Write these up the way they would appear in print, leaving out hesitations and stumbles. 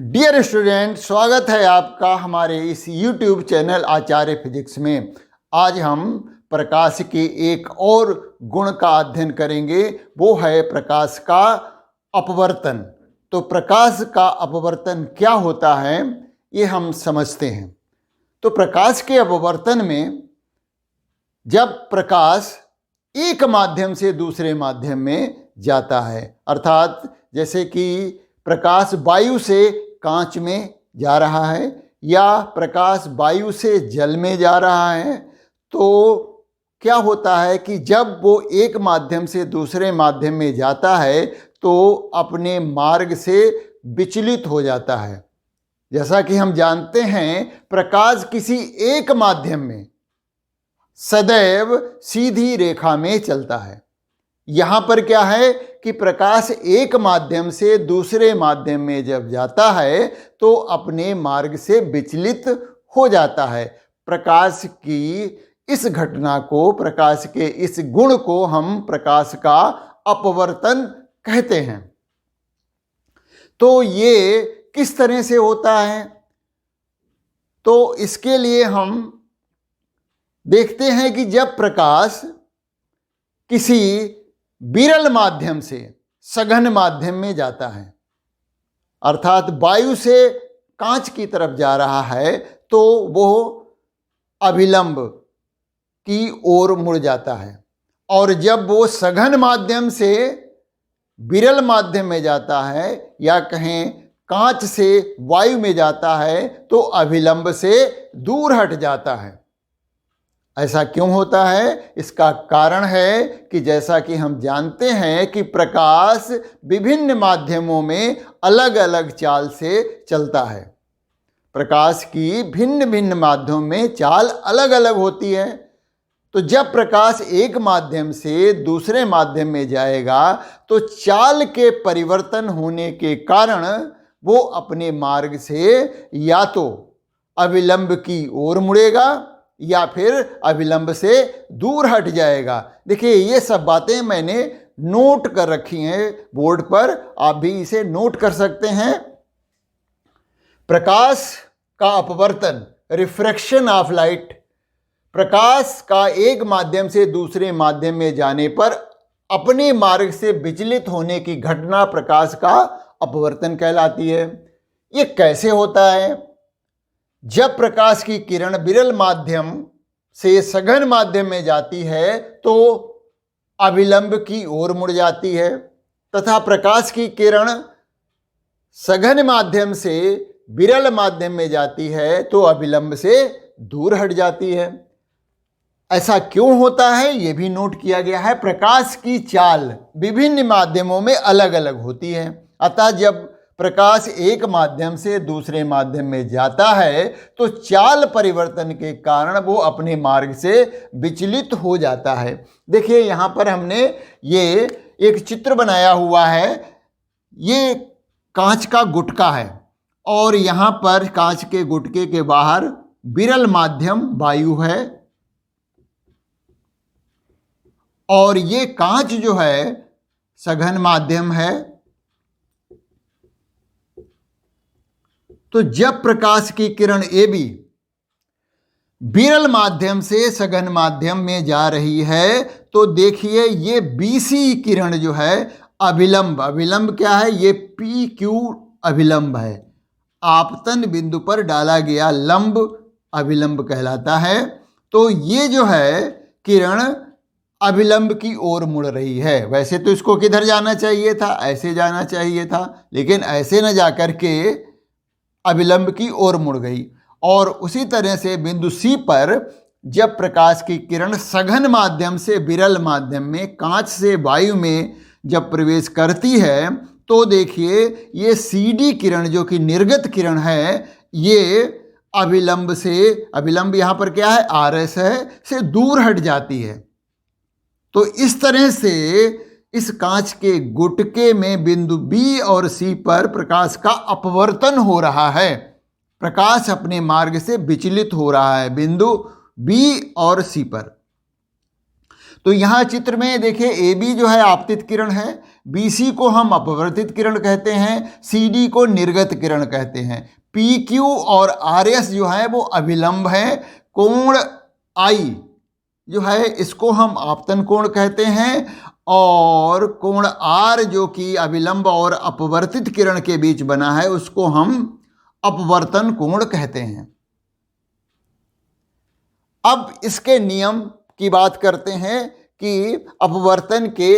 Dear student, स्वागत है आपका हमारे इस YouTube चैनल आचार्य फिजिक्स में। आज हम प्रकाश के एक और गुण का अध्ययन करेंगे, वो है प्रकाश का अपवर्तन। तो प्रकाश का अपवर्तन क्या होता है ये हम समझते हैं। तो प्रकाश के अपवर्तन में जब प्रकाश एक माध्यम से दूसरे माध्यम में जाता है, अर्थात जैसे कि प्रकाश वायु से कांच में जा रहा है या प्रकाश वायु से जल में जा रहा है, तो क्या होता है कि जब वो एक माध्यम से दूसरे माध्यम में जाता है तो अपने मार्ग से विचलित हो जाता है। जैसा कि हम जानते हैं, प्रकाश किसी एक माध्यम में सदैव सीधी रेखा में चलता है। यहाँ पर क्या है कि प्रकाश एक माध्यम से दूसरे माध्यम में जब जाता है तो अपने मार्ग से विचलित हो जाता है। प्रकाश की इस घटना को, प्रकाश के इस गुण को हम प्रकाश का अपवर्तन कहते हैं। तो ये किस तरह से होता है, तो इसके लिए हम देखते हैं कि जब प्रकाश किसी विरल माध्यम से सघन माध्यम में जाता है, अर्थात वायु से कांच की तरफ जा रहा है, तो वो अभिलंब की ओर मुड़ जाता है। और जब वो सघन माध्यम से विरल माध्यम में जाता है या कहें कांच से वायु में जाता है, तो अभिलंब से दूर हट जाता है। ऐसा क्यों होता है? इसका कारण है कि जैसा कि हम जानते हैं कि प्रकाश विभिन्न माध्यमों में अलग अलग चाल से चलता है। प्रकाश की भिन्न भिन्न माध्यमों में चाल अलग अलग होती है। तो जब प्रकाश एक माध्यम से दूसरे माध्यम में जाएगा तो चाल के परिवर्तन होने के कारण वो अपने मार्ग से या तो अभिलंब की ओर मुड़ेगा या फिर अभिलंब से दूर हट जाएगा। देखिए, ये सब बातें मैंने नोट कर रखी हैं बोर्ड पर, आप भी इसे नोट कर सकते हैं। प्रकाश का अपवर्तन, रिफ्रैक्शन ऑफ लाइट, प्रकाश का एक माध्यम से दूसरे माध्यम में जाने पर अपने मार्ग से विचलित होने की घटना प्रकाश का अपवर्तन कहलाती है। ये कैसे होता है? जब प्रकाश की किरण विरल माध्यम से सघन माध्यम में जाती है तो अभिलंब की ओर मुड़ जाती है, तथा प्रकाश की किरण सघन माध्यम से विरल माध्यम में जाती है तो अभिलंब से दूर हट जाती है। ऐसा क्यों होता है ये भी नोट किया गया है। प्रकाश की चाल विभिन्न माध्यमों में अलग अलग होती है, अतः जब प्रकाश एक माध्यम से दूसरे माध्यम में जाता है तो चाल परिवर्तन के कारण वो अपने मार्ग से विचलित हो जाता है। देखिए, यहाँ पर हमने ये एक चित्र बनाया हुआ है। ये कांच का गुटका है और यहाँ पर कांच के गुटके के बाहर विरल माध्यम वायु है और ये कांच जो है सघन माध्यम है। तो जब प्रकाश की किरण AB विरल माध्यम से सघन माध्यम में जा रही है तो देखिए ये BC किरण जो है अभिलंब, अभिलंब क्या है? ये PQ अभिलंब है। आपतन बिंदु पर डाला गया लंब अभिलंब कहलाता है। तो ये जो है किरण अभिलंब की ओर मुड़ रही है। वैसे तो इसको किधर जाना चाहिए था? ऐसे जाना चाहिए था, लेकिन ऐसे न जाकर के अभिलंब की ओर मुड़ गई। और उसी तरह से बिंदु C पर जब प्रकाश की किरण सघन माध्यम से विरल माध्यम में कांच से वायु में जब प्रवेश करती है तो देखिए ये CD किरण जो कि निर्गत किरण है, ये अभिलंब से, अभिलंब यहाँ पर क्या है? RS है, से दूर हट जाती है। तो इस तरह से इस कांच के गुटके में बिंदु B और C पर प्रकाश का अपवर्तन हो रहा है। प्रकाश अपने मार्ग से विचलित हो रहा है बिंदु B और C पर। तो यहाँ चित्र में देखिए AB जो है आपतित किरण है, BC को हम अपवर्तित किरण कहते हैं, CD को निर्गत किरण कहते हैं। PQ और RS जो है वो अभिलंब है। कोण I जो है इसको हम आपतन कोण कहते हैं, और कोण R जो कि अभिलंब और अपवर्तित किरण के बीच बना है उसको हम अपवर्तन कोण कहते हैं। अब इसके नियम की बात करते हैं कि अपवर्तन के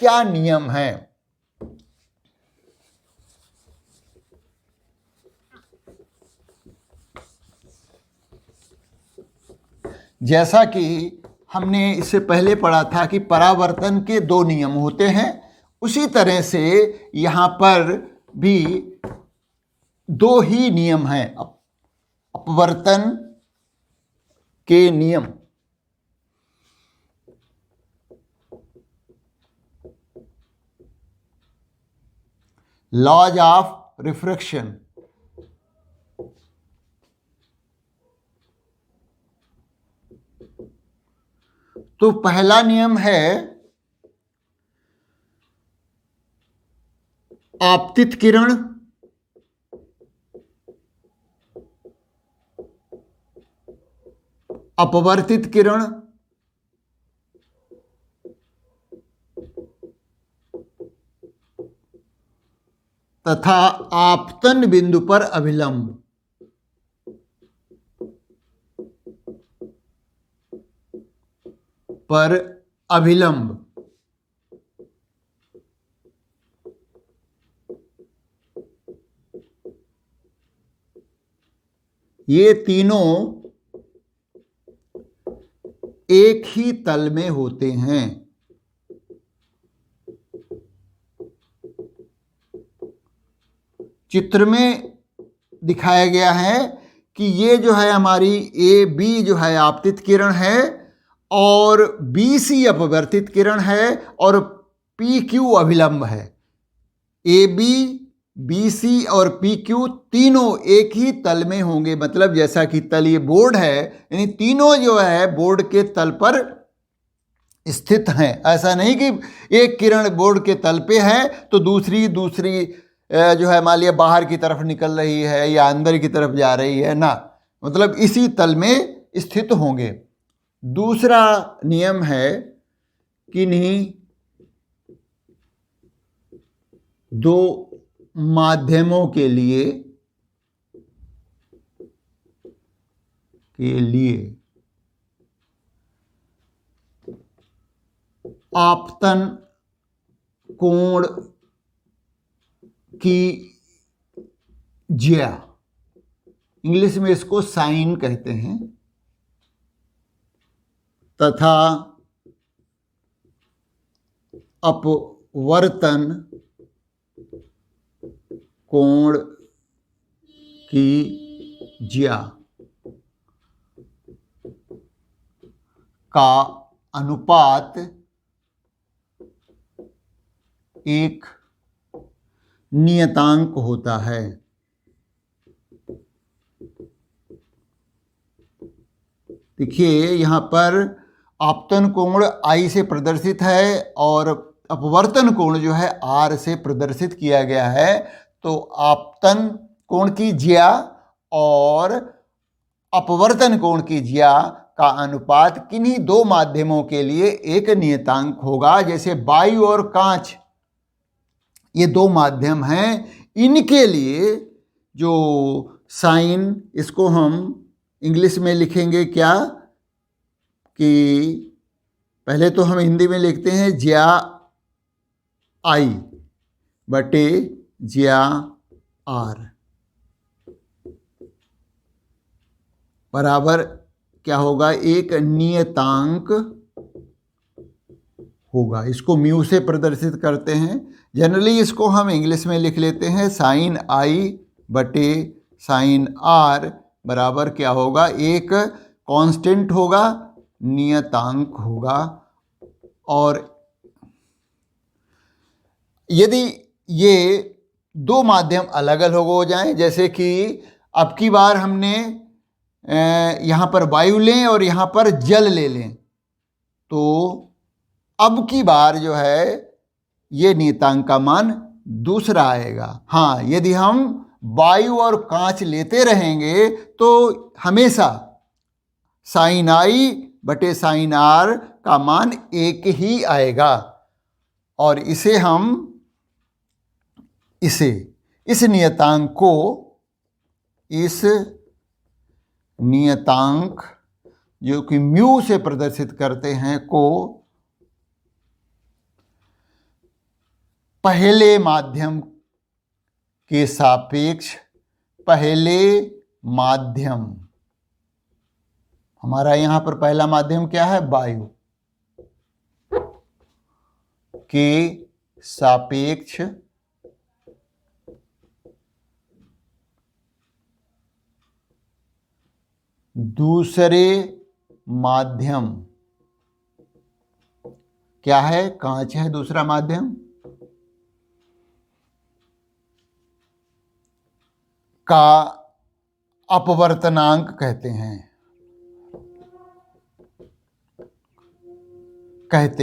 क्या नियम हैं। जैसा कि हमने इससे पहले पढ़ा था कि परावर्तन के 2 नियम होते हैं, उसी तरह से यहाँ पर भी 2 ही नियम हैं अपवर्तन के नियम। Laws of refraction. तो पहला नियम है आपतित किरण अपवर्तित किरण तथा आपतन बिंदु पर अभिलंब। ये तीनों एक ही तल में होते हैं। चित्र में दिखाया गया है कि ये जो है हमारी AB जो है आपतित किरण है, और BC अपवर्तित किरण है, और PQ अभिलंब है। AB, BC और PQ तीनों एक ही तल में होंगे। मतलब जैसा कि तल ये बोर्ड है, यानी तीनों जो है बोर्ड के तल पर स्थित हैं। ऐसा नहीं कि एक किरण बोर्ड के तल पे है तो दूसरी जो है मान लिया बाहर की तरफ निकल रही है या अंदर की तरफ जा रही है ना, मतलब इसी तल में स्थित होंगे। दूसरा नियम है किन्हीं 2 माध्यमों के लिए आपतन कोण की ज्या, इंग्लिश में इसको साइन कहते हैं, तथा अपवर्तन कोण की ज्या का अनुपात एक नियतांक होता है। देखिए यहाँ पर आपतन कोण I से प्रदर्शित है और अपवर्तन कोण जो है R से प्रदर्शित किया गया है। तो आपतन कोण की ज्या और अपवर्तन कोण की ज्या का अनुपात किन्हीं 2 माध्यमों के लिए एक नियतांक होगा। जैसे वायु और कांच, ये 2 माध्यम हैं, इनके लिए जो साइन, इसको हम इंग्लिश में लिखेंगे क्या कि पहले तो हम हिंदी में लिखते हैं ज्या I बटे ज्या R बराबर क्या होगा, एक नियतांक होगा। इसको म्यू से प्रदर्शित करते हैं। जनरली इसको हम इंग्लिश में लिख लेते हैं साइन I बटे साइन R बराबर क्या होगा, एक कांस्टेंट होगा, नियतांक होगा। और यदि ये 2 माध्यम अलग अलग हो जाएं, जैसे कि अब की बार हमने यहाँ पर वायु लें और यहाँ पर जल ले लें, तो अब की बार जो है ये नियतांक का मान दूसरा आएगा। हाँ, यदि हम वायु और कांच लेते रहेंगे तो हमेशा साइन आई बटे साइन आर का मान एक ही आएगा। और इस नियतांक जो कि म्यू से प्रदर्शित करते हैं को पहले माध्यम के सापेक्ष पहले माध्यम, हमारा यहां पर पहला माध्यम क्या है? वायु के सापेक्ष दूसरे माध्यम क्या है? कांच है दूसरा माध्यम का अपवर्तनांक कहते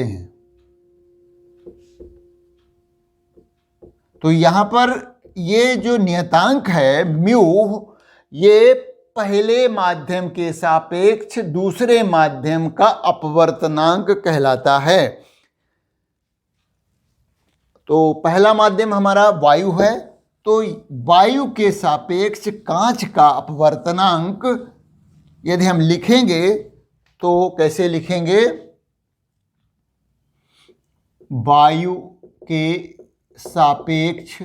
हैं तो यहां पर ये जो नियतांक है म्यू, ये पहले माध्यम के सापेक्ष दूसरे माध्यम का अपवर्तनांक कहलाता है। तो पहला माध्यम हमारा वायु है, तो वायु के सापेक्ष कांच का अपवर्तनांक यदि हम लिखेंगे तो कैसे लिखेंगे? वायु के सापेक्ष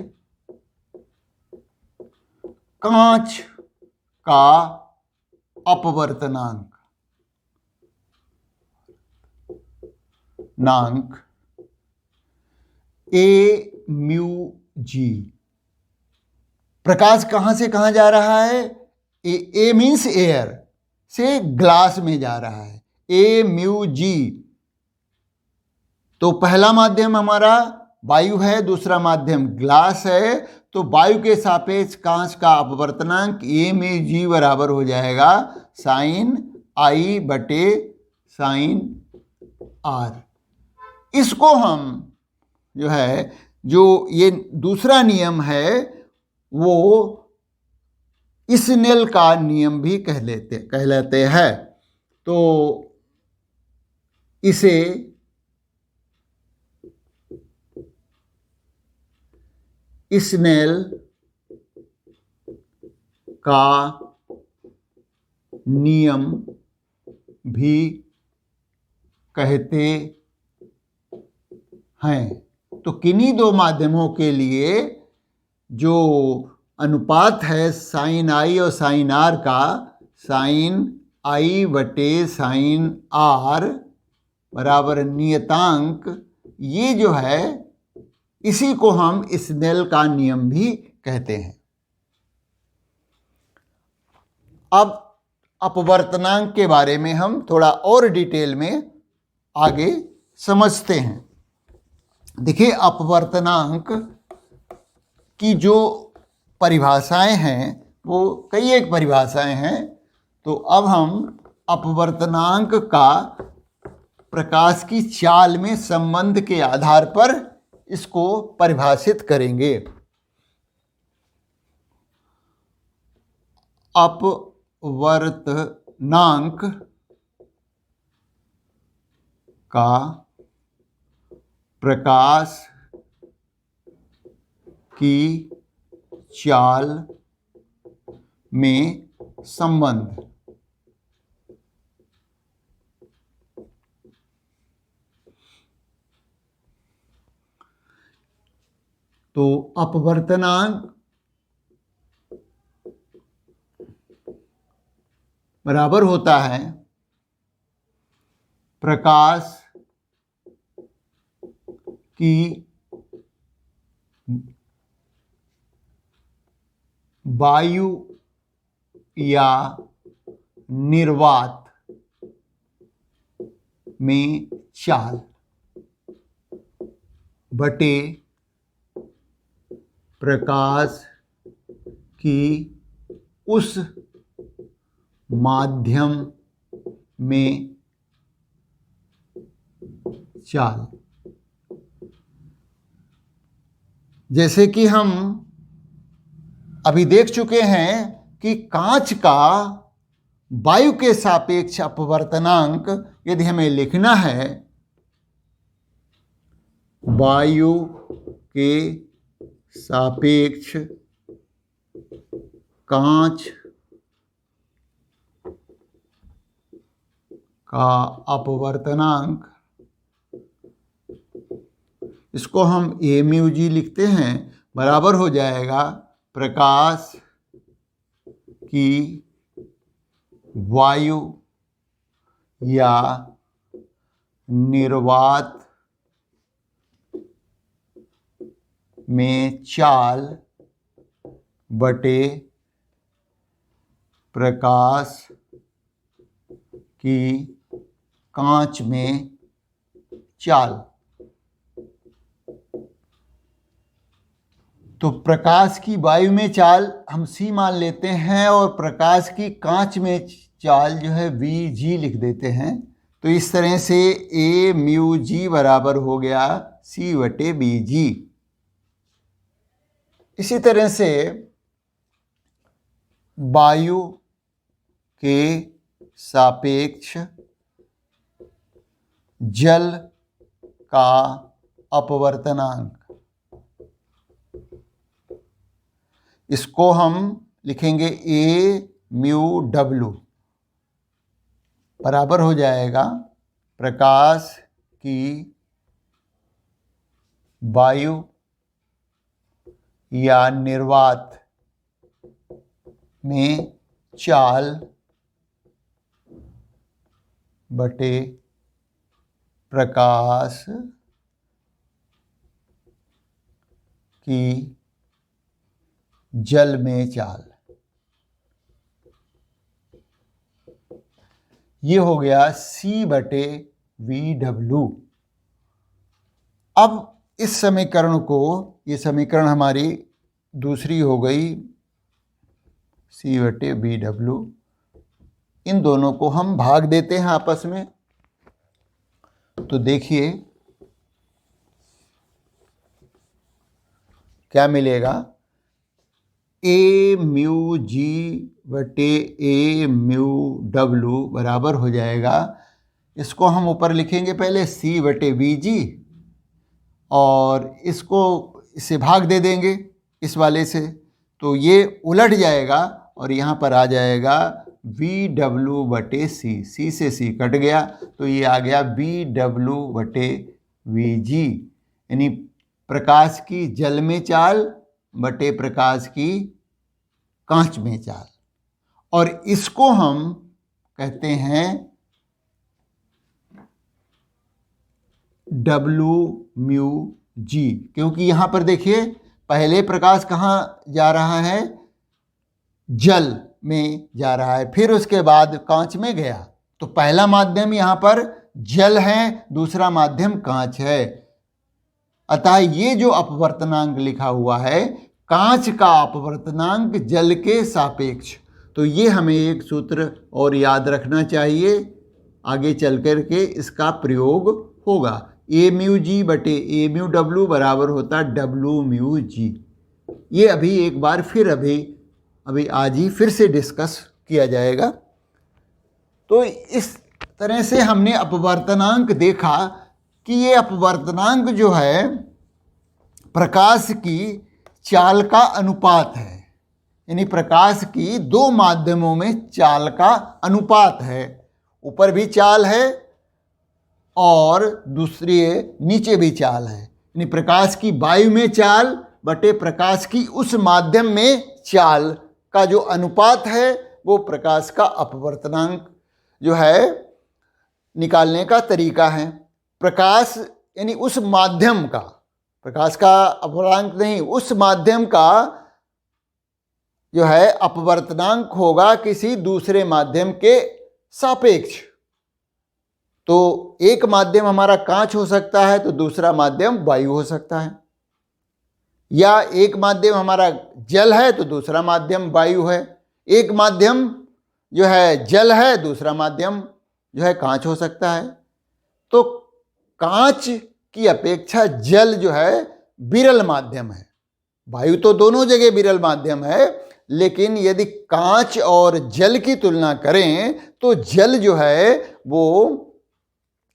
कांच का अपवर्तनांक ए म्यू जी। प्रकाश कहां से कहां जा रहा है? ए मीन्स एयर से ग्लास में जा रहा है, ए म्यू जी। तो पहला माध्यम हमारा वायु है, दूसरा माध्यम ग्लास है, तो वायु के सापेक्ष कांच का अपवर्तनांक ए में जी बराबर हो जाएगा साइन आई बटे साइन आर। इसको हम जो ये दूसरा नियम है वो स्नेल का नियम भी कहलाते हैं। तो इसे स्नेल का नियम भी कहते हैं। तो किन्हीं दो माध्यमों के लिए जो अनुपात है साइन आई और साइन आर का, साइन आई बटे साइन आर बराबर नियतांक, ये जो है इसी को हम स्नेल का नियम भी कहते हैं। अब अपवर्तनांक के बारे में हम थोड़ा और डिटेल में आगे समझते हैं। देखिए, अपवर्तनांक की जो परिभाषाएं हैं वो कई एक परिभाषाएं हैं। तो अब हम अपवर्तनांक का प्रकाश की चाल में संबंध के आधार पर इसको परिभाषित करेंगे। अपवर्तनांक का प्रकाश की चाल में संबंध। तो अपवर्तनांक बराबर होता है प्रकाश की वायु या निर्वात में चाल बटे प्रकाश की उस माध्यम में चाल। जैसे कि हम अभी देख चुके हैं कि कांच का वायु के सापेक्ष अपवर्तनांक यदि हमें लिखना है, वायु के सापेक्ष कांच का अपवर्तनांक, इसको हम ए म्यू जी लिखते हैं, बराबर हो जाएगा प्रकाश की वायु या निर्वात में चाल बटे प्रकाश की कांच में चाल। तो प्रकाश की वायु में चाल हम सी मान लेते हैं और प्रकाश की कांच में चाल जो है वी जी लिख देते हैं। तो इस तरह से ए म्यू जी बराबर हो गया सी बटे बी जी। इसी तरह से वायु के सापेक्ष जल का अपवर्तनांक, इसको हम लिखेंगे ए म्यू डब्ल्यू बराबर हो जाएगा प्रकाश की वायु या निर्वात में चाल बटे प्रकाश की जल में चाल। ये हो गया सी बटे वी डब्ल्यू। अब इस समीकरण को, ये समीकरण हमारी दूसरी हो गई सी बटे वी डब्ल्यू, इन दोनों को हम भाग देते हैं आपस में। तो देखिए क्या मिलेगा, ए म्यू जी बटे ए म्यू डब्ल्यू बराबर हो जाएगा, इसको हम ऊपर लिखेंगे पहले सी बटे वी जी और इसको इससे भाग दे देंगे इस वाले से, तो ये उलट जाएगा और यहाँ पर आ जाएगा वी डब्ल्यू बटे सी, सी से सी कट गया तो ये आ गया वी डब्ल्यू बटे वी जी, यानी प्रकाश की जल में चाल बटे प्रकाश की कांच में चाल। और इसको हम कहते हैं डब्ल्यू म्यू जी, क्योंकि यहाँ पर देखिए पहले प्रकाश कहाँ जा रहा है, जल में जा रहा है, फिर उसके बाद कांच में गया, तो पहला माध्यम यहाँ पर जल है, दूसरा माध्यम कांच है। अतः ये जो अपवर्तनांक लिखा हुआ है, कांच का अपवर्तनांक जल के सापेक्ष, तो ये हमें एक सूत्र और याद रखना चाहिए, आगे चल कर के इसका प्रयोग होगा। ए म्यू जी बटे ए म्यू डब्ल्यू बराबर होता डब्ल्यू म्यू जी। ये अभी एक बार फिर अभी आज ही फिर से डिस्कस किया जाएगा। तो इस तरह से हमने अपवर्तनांक देखा कि ये अपवर्तनांक जो है प्रकाश की चाल का अनुपात है, यानी प्रकाश की दो माध्यमों में चाल का अनुपात है। ऊपर भी चाल है और दूसरी नीचे भी चाल है, यानी प्रकाश की वायु में चाल बटे प्रकाश की उस माध्यम में चाल का जो अनुपात है वो प्रकाश का अपवर्तनांक जो है निकालने का तरीका है। प्रकाश यानी उस माध्यम का, प्रकाश का अपवर्तनांक नहीं, उस माध्यम का जो है अपवर्तनांक होगा किसी दूसरे माध्यम के सापेक्ष। तो एक माध्यम हमारा कांच हो सकता है तो दूसरा माध्यम वायु हो सकता है, या एक माध्यम हमारा जल है तो दूसरा माध्यम वायु है, एक माध्यम जो है जल है दूसरा माध्यम जो है कांच हो सकता है। तो कांच की अपेक्षा जल जो है विरल माध्यम है, वायु तो दोनों जगह विरल माध्यम है, लेकिन यदि कांच और जल की तुलना करें तो जल जो है वो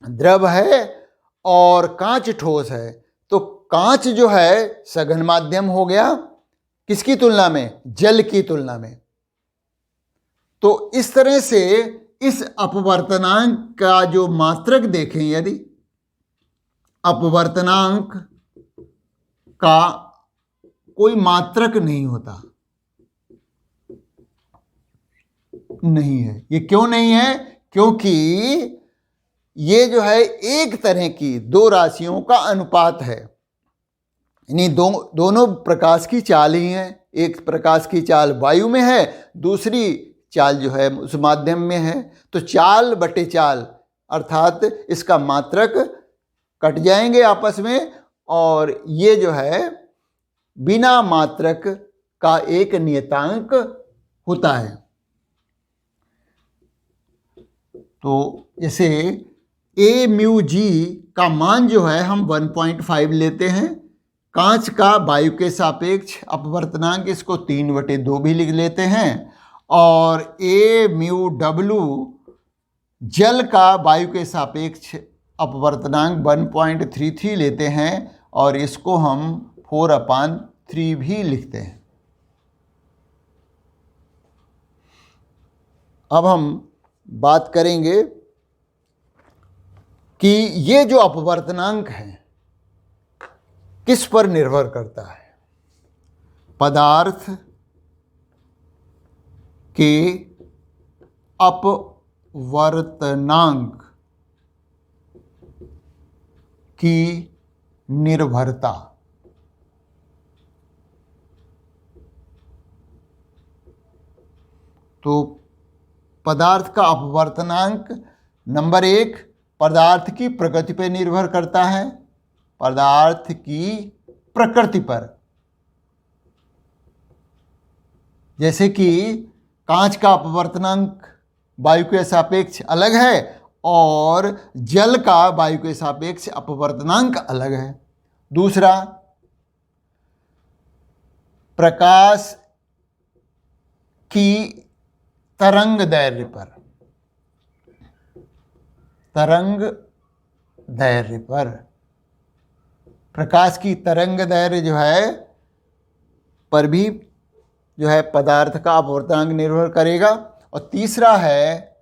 द्रव है और कांच ठोस है। तो कांच जो है सघन माध्यम हो गया, किसकी तुलना में? जल की तुलना में। तो इस तरह से इस अपवर्तनांक का जो मात्रक देखें, यदि अपवर्तनांक का कोई मात्रक नहीं होता, नहीं है। ये क्यों नहीं है? क्योंकि ये जो है एक तरह की दो राशियों का अनुपात है, यानी दोनों प्रकाश की चाल ही है। एक प्रकाश की चाल वायु में है, दूसरी चाल जो है उस माध्यम में है। तो चाल बटे चाल अर्थात इसका मात्रक कट जाएंगे आपस में, और ये जो है बिना मात्रक का एक नियतांक होता है। तो जैसे ए म्यू जी का मान जो है हम 1.5 लेते हैं। कांच का वायु के सापेक्ष अपवर्तनांक इसको 3/2 भी लिख लेते हैं, और ए म्यू डब्लू जल का वायु के सापेक्ष अपवर्तनांक 1.33 लेते हैं, और इसको हम 4/3 भी लिखते हैं। अब हम बात करेंगे कि ये जो अपवर्तनांक है किस पर निर्भर करता है? पदार्थ के अपवर्तनांक की निर्भरता। तो पदार्थ का अपवर्तनांक नंबर 1 पदार्थ की प्रकृति पर निर्भर करता है, पदार्थ की प्रकृति पर। जैसे कि कांच का अपवर्तनांक वायु के सापेक्ष अलग है और जल का वायु के सापेक्ष अपवर्तनांक अलग है। दूसरा, प्रकाश की तरंग दैर्घ्य पर, तरंग दैर्घ्य पर, प्रकाश की तरंग दैर्घ्य जो है पर भी जो है पदार्थ का अपवर्तनांक निर्भर करेगा। और तीसरा है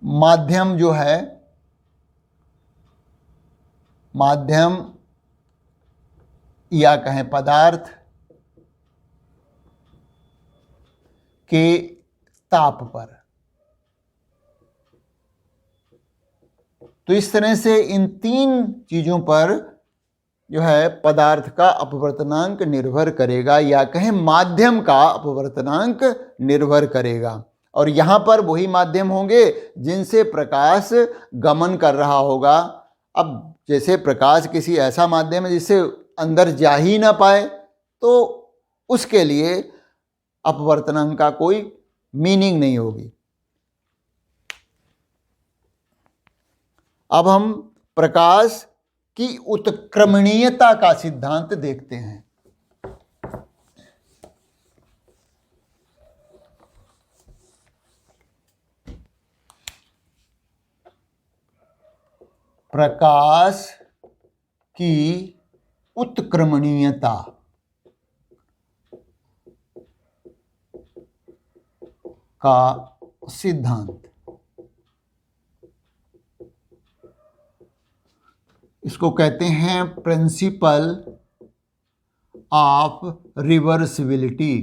माध्यम जो है, माध्यम या कहें पदार्थ के ताप पर। तो इस तरह से इन 3 चीजों पर जो है पदार्थ का अपवर्तनांक निर्भर करेगा, या कहें माध्यम का अपवर्तनांक निर्भर करेगा। और यहाँ पर वही माध्यम होंगे जिनसे प्रकाश गमन कर रहा होगा। अब जैसे प्रकाश किसी ऐसा माध्यम है जिससे अंदर जा ही ना पाए, तो उसके लिए अपवर्तनांक का कोई मीनिंग नहीं होगी। अब हम प्रकाश की उत्क्रमणीयता का सिद्धांत देखते हैं। प्रकाश की उत्क्रमणीयता का सिद्धांत, इसको कहते हैं प्रिंसिपल ऑफ रिवर्सिबिलिटी।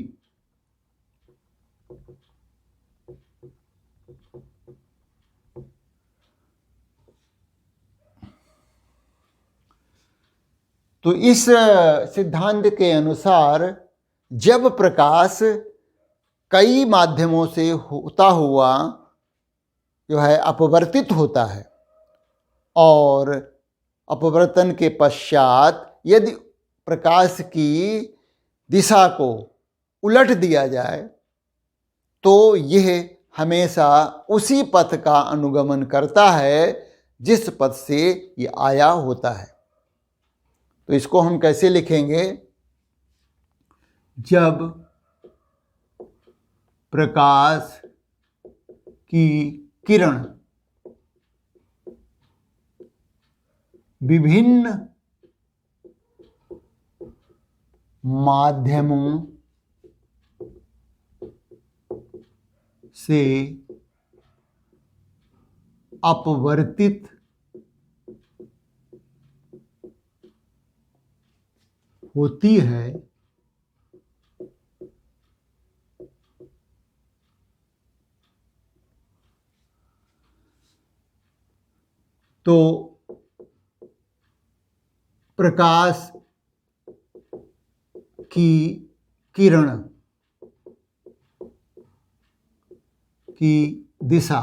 तो इस सिद्धांत के अनुसार जब प्रकाश कई माध्यमों से होता हुआ जो है अपवर्तित होता है, और अपवर्तन के पश्चात यदि प्रकाश की दिशा को उलट दिया जाए, तो यह हमेशा उसी पथ का अनुगमन करता है जिस पथ से ये आया होता है। तो इसको हम कैसे लिखेंगे? जब प्रकाश की किरण विभिन्न माध्यमों से अपवर्तित होती है तो प्रकाश की किरण की दिशा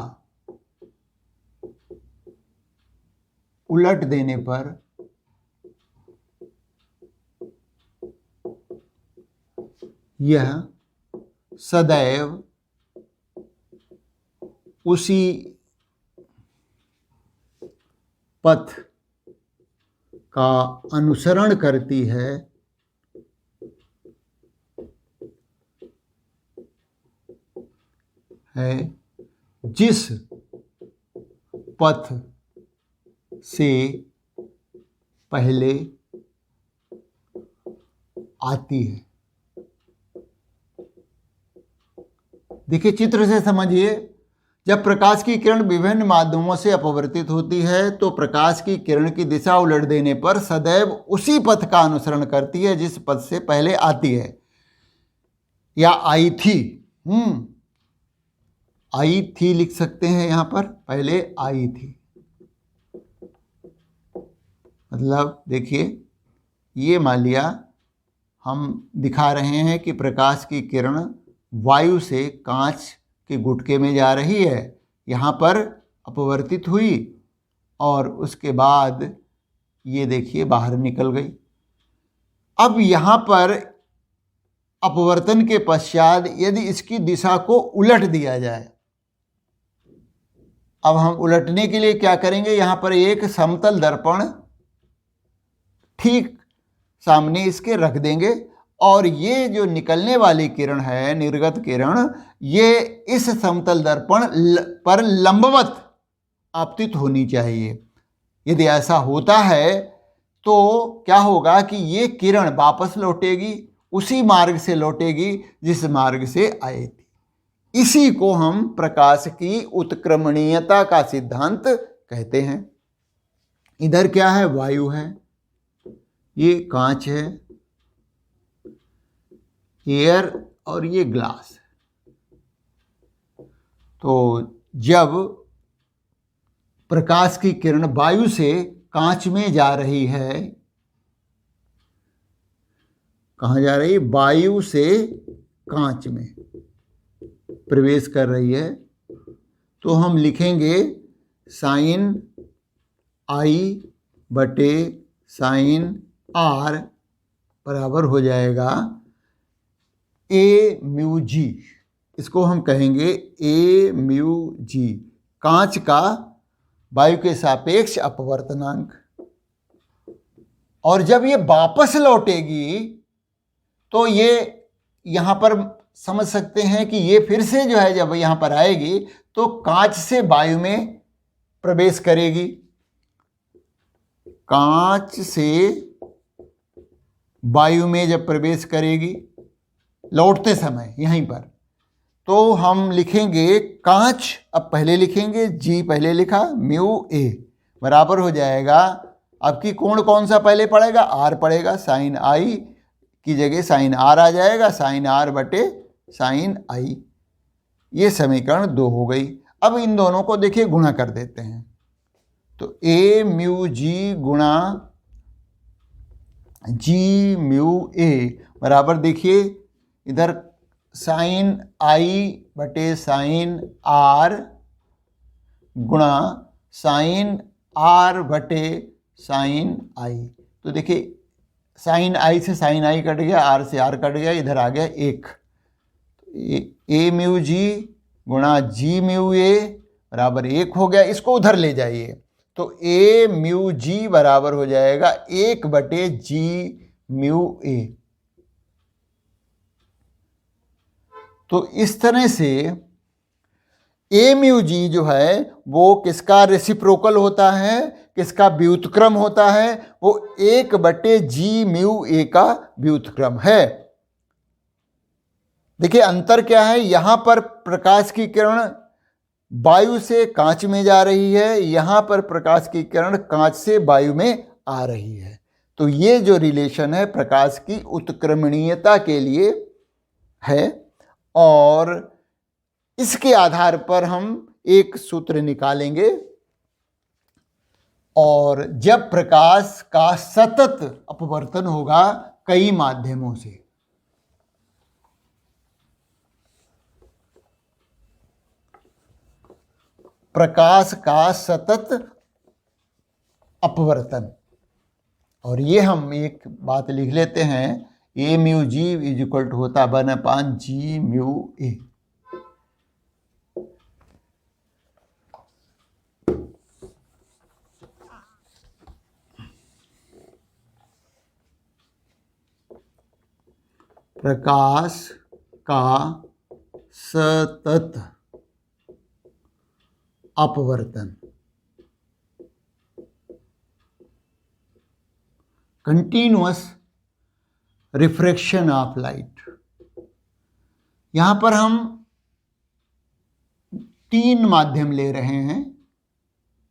उलट देने पर यह सदैव उसी पथ का अनुसरण करती है जिस पथ से पहले आती है। देखिए, चित्र से समझिए। जब प्रकाश की किरण विभिन्न माध्यमों से अपवर्तित होती है तो प्रकाश की किरण की दिशा उलट देने पर सदैव उसी पथ का अनुसरण करती है जिस पथ से पहले आती है या आई थी। आई थी लिख सकते हैं यहाँ पर, पहले आई थी। मतलब देखिए, ये मान लिया हम दिखा रहे हैं कि प्रकाश की किरण वायु से कांच के गुटके में जा रही है, यहाँ पर अपवर्तित हुई और उसके बाद ये देखिए बाहर निकल गई। अब यहाँ पर अपवर्तन के पश्चात यदि इसकी दिशा को उलट दिया जाए, अब हम उलटने के लिए क्या करेंगे, यहाँ पर एक समतल दर्पण ठीक सामने इसके रख देंगे और ये जो निकलने वाली किरण है, निर्गत किरण, ये इस समतल दर्पण पर लंबवत आपतित होनी चाहिए। यदि ऐसा होता है तो क्या होगा कि ये किरण वापस लौटेगी, उसी मार्ग से लौटेगी जिस मार्ग से आई थी। इसी को हम प्रकाश की उत्क्रमणीयता का सिद्धांत कहते हैं। इधर क्या है, वायु है, ये कांच है, एयर, और ये ग्लास है। तो जब प्रकाश की किरण वायु से कांच में जा रही है, कहाँ जा रही है, वायु से कांच में प्रवेश कर रही है, तो हम लिखेंगे साइन आई बटे साइन आर बराबर हो जाएगा ए म्यू जी। इसको हम कहेंगे ए म्यू जी, कांच का वायु के सापेक्ष अपवर्तनांक। और जब ये वापस लौटेगी तो ये यहाँ पर समझ सकते हैं कि ये फिर से जो है, जब यहाँ पर आएगी तो कांच से वायु में प्रवेश करेगी, कांच से वायु में जब प्रवेश करेगी लौटते समय यहीं पर, तो हम लिखेंगे कांच, अब पहले लिखेंगे जी, पहले लिखा, म्यू ए बराबर हो जाएगा, आपकी कोण कौन सा पहले पड़ेगा, आर पड़ेगा, साइन आई की जगह साइन आर आ जाएगा, साइन आर बटे साइन आई। ये समीकरण 2 हो गई। अब इन दोनों को देखिए गुणा कर देते हैं, तो ए म्यू जी गुणा जी म्यू ए बराबर, देखिए इधर साइन आई बटे साइन आर गुणा साइन आर बटे साइन आई। तो देखिए साइन आई से साइन आई कट गया, आर से आर कट गया, इधर आ गया 1। ए म्यू जी गुणा जी म्यू ए बराबर 1 हो गया। इसको उधर ले जाइए तो ए म्यू जी बराबर हो जाएगा 1 बटे जी म्यू ए। तो इस तरह से ए म्यू जी जो है वो किसका रेसिप्रोकल होता है, किसका व्युत्क्रम होता है, वो 1/g म्यू ए का व्युत्क्रम है। देखिए अंतर क्या है, यहां पर प्रकाश की किरण वायु से कांच में जा रही है, यहां पर प्रकाश की किरण कांच से वायु में आ रही है। तो ये जो रिलेशन है प्रकाश की उत्क्रमणीयता के लिए है, और इसके आधार पर हम एक सूत्र निकालेंगे। और जब प्रकाश का सतत अपवर्तन होगा कई माध्यमों से, प्रकाश का सतत अपवर्तन, और ये हम एक बात लिख लेते हैं, A mu G is equal to होता 1/g म्यू ए। प्रकाश का सतत अपवर्तन, कंटिन्यूअस रिफ्रैक्शन ऑफ लाइट। यहां पर हम 3 माध्यम ले रहे हैं।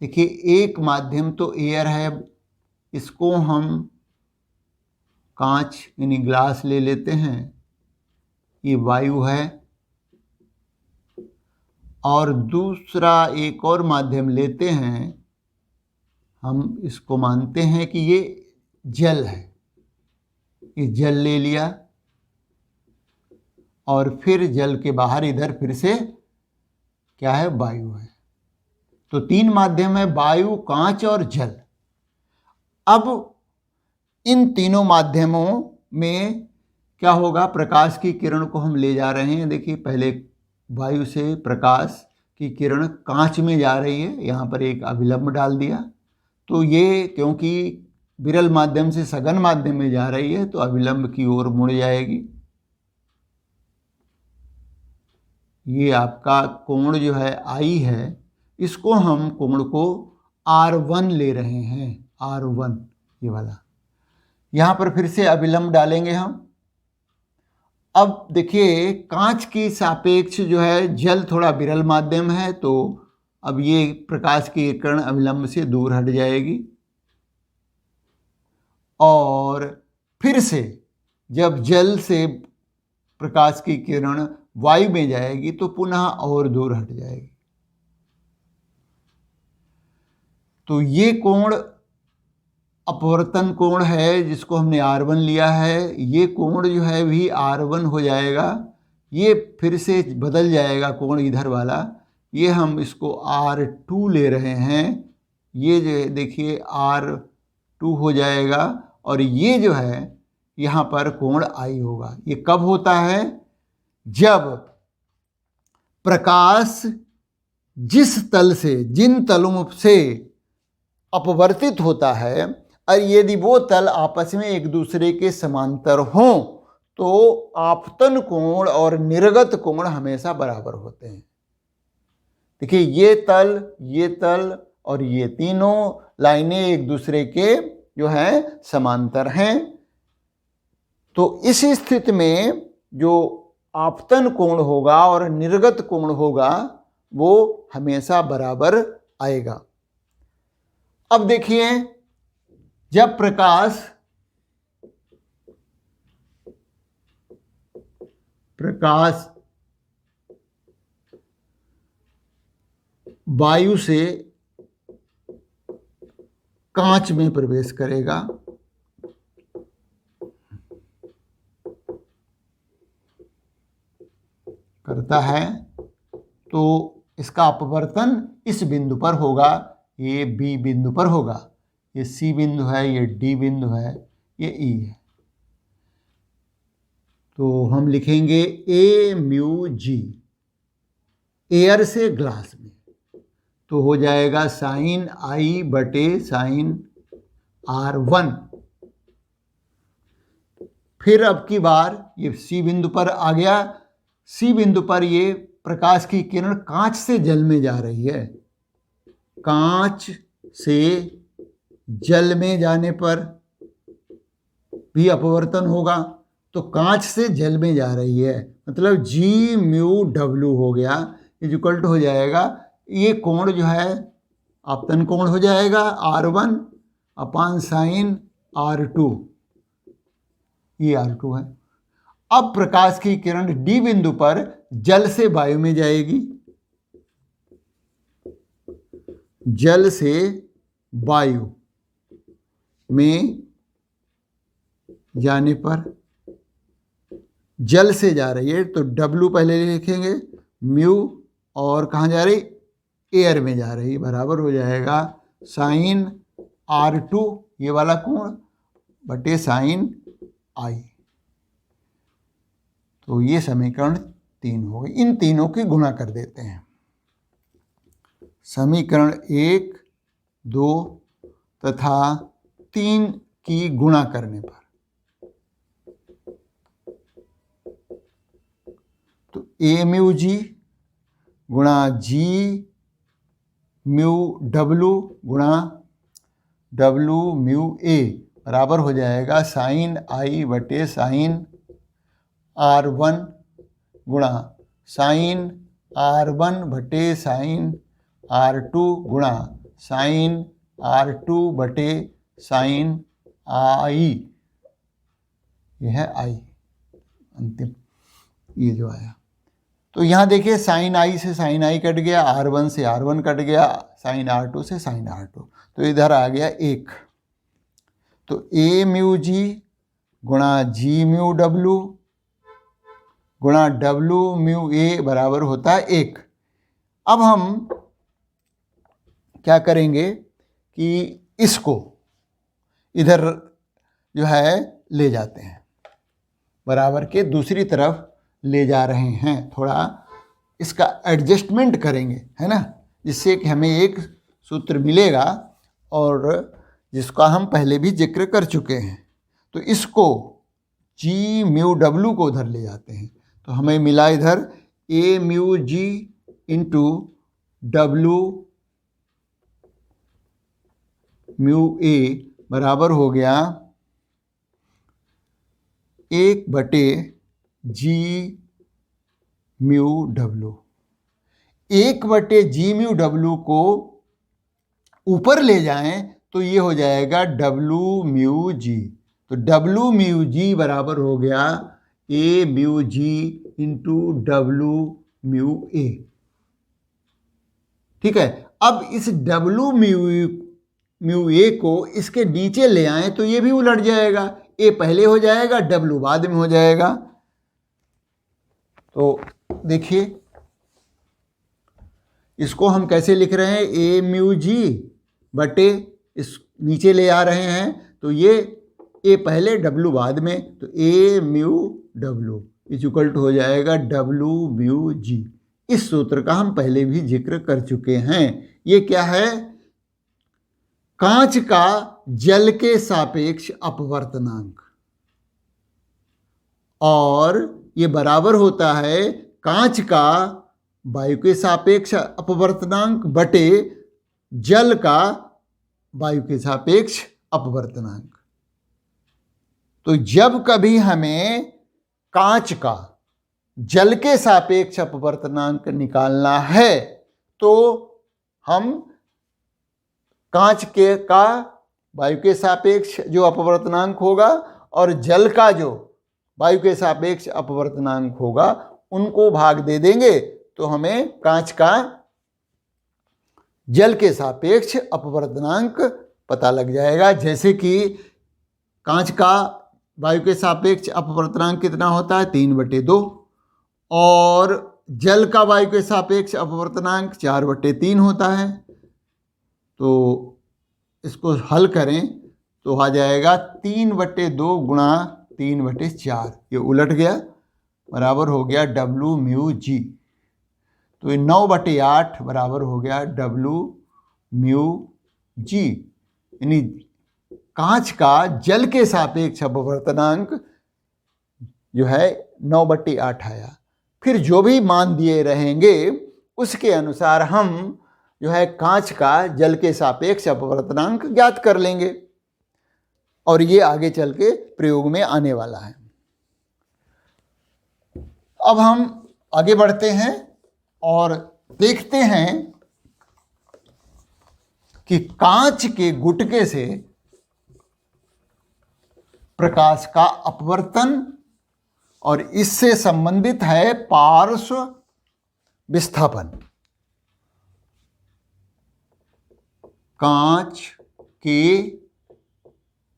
देखिए एक माध्यम तो एयर है, इसको हम कांच यानी ग्लास ले लेते हैं, ये वायु है। और दूसरा एक और माध्यम लेते हैं, हम इसको मानते हैं कि ये जल है, ये जल ले लिया, और फिर जल के बाहर इधर फिर से क्या है, वायु है। तो 3 माध्यम है, वायु, कांच और जल। अब इन तीनों माध्यमों में क्या होगा, प्रकाश की किरण को हम ले जा रहे हैं। देखिए पहले वायु से प्रकाश की किरण कांच में जा रही है, यहाँ पर एक अभिलंब डाल दिया। तो ये क्योंकि विरल माध्यम से सघन माध्यम में जा रही है तो अभिलंब की ओर मुड़ जाएगी। ये आपका कोण जो है आई है, इसको हम कोण को R1 ले रहे हैं, R1 ये वाला। यहाँ पर फिर से अभिलंब डालेंगे हम। अब देखिए कांच की सापेक्ष जो है जल थोड़ा विरल माध्यम है, तो अब ये प्रकाश की किरण अभिलंब से दूर हट जाएगी, और फिर से जब जल से प्रकाश की किरण वायु में जाएगी तो पुनः और दूर हट जाएगी। तो ये कोण अपवर्तन कोण है जिसको हमने R1 लिया है। ये कोण जो है भी R1 हो जाएगा, ये फिर से बदल जाएगा कोण इधर वाला, ये हम इसको R2 ले रहे हैं। ये जो देखिए R2 हो जाएगा, और ये जो है यहाँ पर कोण I होगा। ये कब होता है, जब प्रकाश जिस तल से, जिन तलों से अपवर्तित होता है, और यदि वो तल आपस में एक दूसरे के समांतर हों तो आपतन कोण और निर्गत कोण हमेशा बराबर होते हैं। देखिए ये तल और ये तीनों लाइनें एक दूसरे के जो है समांतर हैं। तो इस स्थिति में जो आपतन कोण होगा और निर्गत कोण होगा वो हमेशा बराबर आएगा। अब देखिए जब प्रकाश वायु से कांच में प्रवेश करेगा, करता है, तो इसका अपवर्तन इस बिंदु पर होगा, ये बी बिंदु पर होगा, ये सी बिंदु है, ये डी बिंदु है, ये ई है। तो हम लिखेंगे ए म्यू जी, एयर से ग्लास में, तो हो जाएगा साइन आई बटे साइन R1। फिर अब की बार ये सी बिंदु पर आ गया, सी बिंदु पर ये प्रकाश की किरण कांच से जल में जा रही है। कांच से जल में जाने पर भी अपवर्तन होगा, तो कांच से जल में जा रही है, मतलब जी म्यू डब्ल्यू हो गया, इज इक्वल टू हो जाएगा, ये कोण जो है आपतन कोण हो जाएगा R1 अपान साइन R2, ये R2 है। अब प्रकाश की किरण डी बिंदु पर जल से वायु में जाएगी, जल से वायु में जाने पर, जल से जा रही है तो W पहले लिखेंगे, म्यू और कहाँ जा रही, एयर में जा रही, बराबर हो जाएगा साइन R2 ये वाला कोण बटे साइन I। तो ये समीकरण 3 हो गई। इन तीनों की गुणा कर देते हैं। समीकरण 1, 2 तथा 3 की गुणा करने पर तो ए म्यू जी गुणा जी म्यू डब्लू गुणा डब्लू म्यू ए बराबर हो जाएगा साइन I बटे साइन R1 गुणा साइन R1 बटे साइन R2 गुणा साइन R2 बटे साइन I, यह है I अंतिम, ये जो आया। तो यहाँ देखिए साइन I से साइन I कट गया, R1 से R1 कट गया, साइन R2 से साइन R2, तो इधर आ गया 1। तो ए म्यू जी गुणा जी म्यू डब्लू गुणा डब्लू म्यू ए बराबर होता है 1। अब हम क्या करेंगे कि इसको इधर जो है ले जाते हैं, बराबर के दूसरी तरफ ले जा रहे हैं, थोड़ा इसका एडजस्टमेंट करेंगे, है ना, जिससे कि हमें एक सूत्र मिलेगा और जिसका हम पहले भी जिक्र कर चुके हैं। तो इसको जी म्यू डब्लू को उधर ले जाते हैं, तो हमें मिला इधर ए mu ji into W mu A बराबर हो गया 1 बटे जी म्यू डब्लू। 1 बटे जी म्यू डब्लू को ऊपर ले जाएं तो ये हो जाएगा डब्लू म्यू जी। तो डब्लू म्यू जी बराबर हो गया ए mu ji into W mu A. ठीक है, अब इस डब्लू म्यू ए को इसके नीचे ले आए तो ये भी उलट जाएगा, ए पहले हो जाएगा, डब्लू बाद में हो जाएगा। तो देखिए इसको हम कैसे लिख रहे हैं, ए म्यू जी बटे इस नीचे ले आ रहे हैं तो ये ए पहले डब्लू बाद में, तो A mu W is equal to हो जाएगा डब्लू म्यू जी। इस सूत्र का हम पहले भी जिक्र कर चुके हैं। ये क्या है, कांच का जल के सापेक्ष अपवर्तनांक, और ये बराबर होता है कांच का वायु के सापेक्ष अपवर्तनांक बटे जल का वायु के सापेक्ष अपवर्तनांक। तो जब कभी हमें कांच का जल के सापेक्ष अपवर्तनांक निकालना है तो हम कांच के का वायु के सापेक्ष जो अपवर्तनांक होगा और जल का जो वायु के सापेक्ष अपवर्तनांक होगा उनको भाग दे देंगे तो हमें कांच का जल के सापेक्ष अपवर्तनांक पता लग जाएगा। जैसे कि कांच का वायु के सापेक्ष अपवर्तनांक कितना होता है, 3/2, और जल का वायु के सापेक्ष अपवर्तनांक 4/3 होता है। तो इसको हल करें तो आ जाएगा 3/2 गुणा 3/4, ये उलट गया, बराबर हो गया डब्लू म्यू जी। तो ये 9/8 बराबर हो गया डब्लू म्यू जी, यानी कांच का जल के सापेक्ष अपवर्तनांक जो है 9/8 आया। फिर जो भी मान दिए रहेंगे उसके अनुसार हम जो है कांच का जल के सापेक्ष अपवर्तनांक ज्ञात कर लेंगे, और ये आगे चल के प्रयोग में आने वाला है। अब हम आगे बढ़ते हैं और देखते हैं कि कांच के गुटके से प्रकाश का अपवर्तन और इससे संबंधित है पार्श्व विस्थापन। कांच के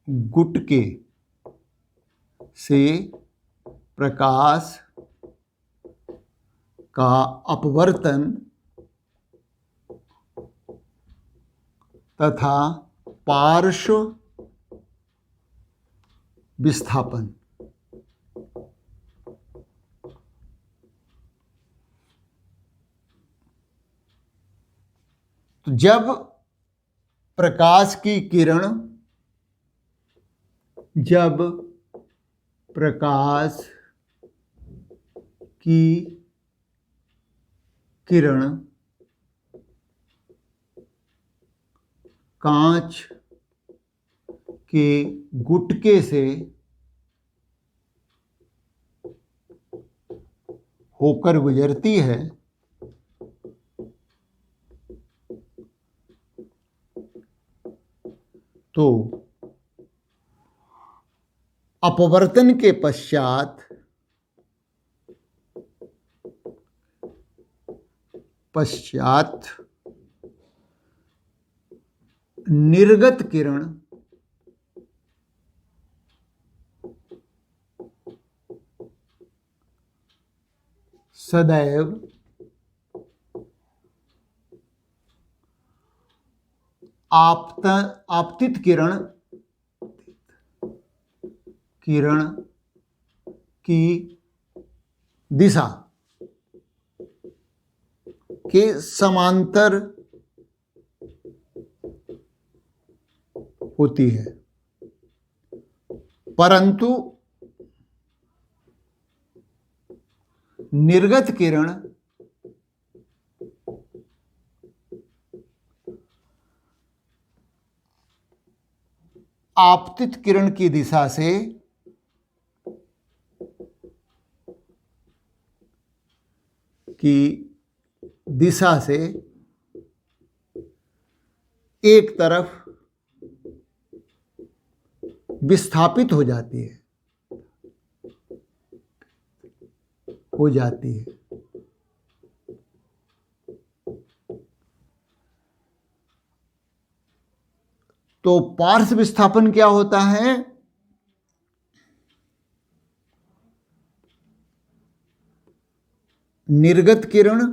गुटके से प्रकाश का अपवर्तन तथा पार्श्व विस्थापन। तो जब प्रकाश की किरण कांच के गुटके से होकर गुजरती है तो अपवर्तन के पश्चात निर्गत किरण सदैव आपतित किरण की दिशा के समांतर होती है, परंतु निर्गत किरण आपतित किरण की दिशा से एक तरफ विस्थापित हो जाती है। तो पार्श्व विस्थापन क्या होता है? निर्गत किरण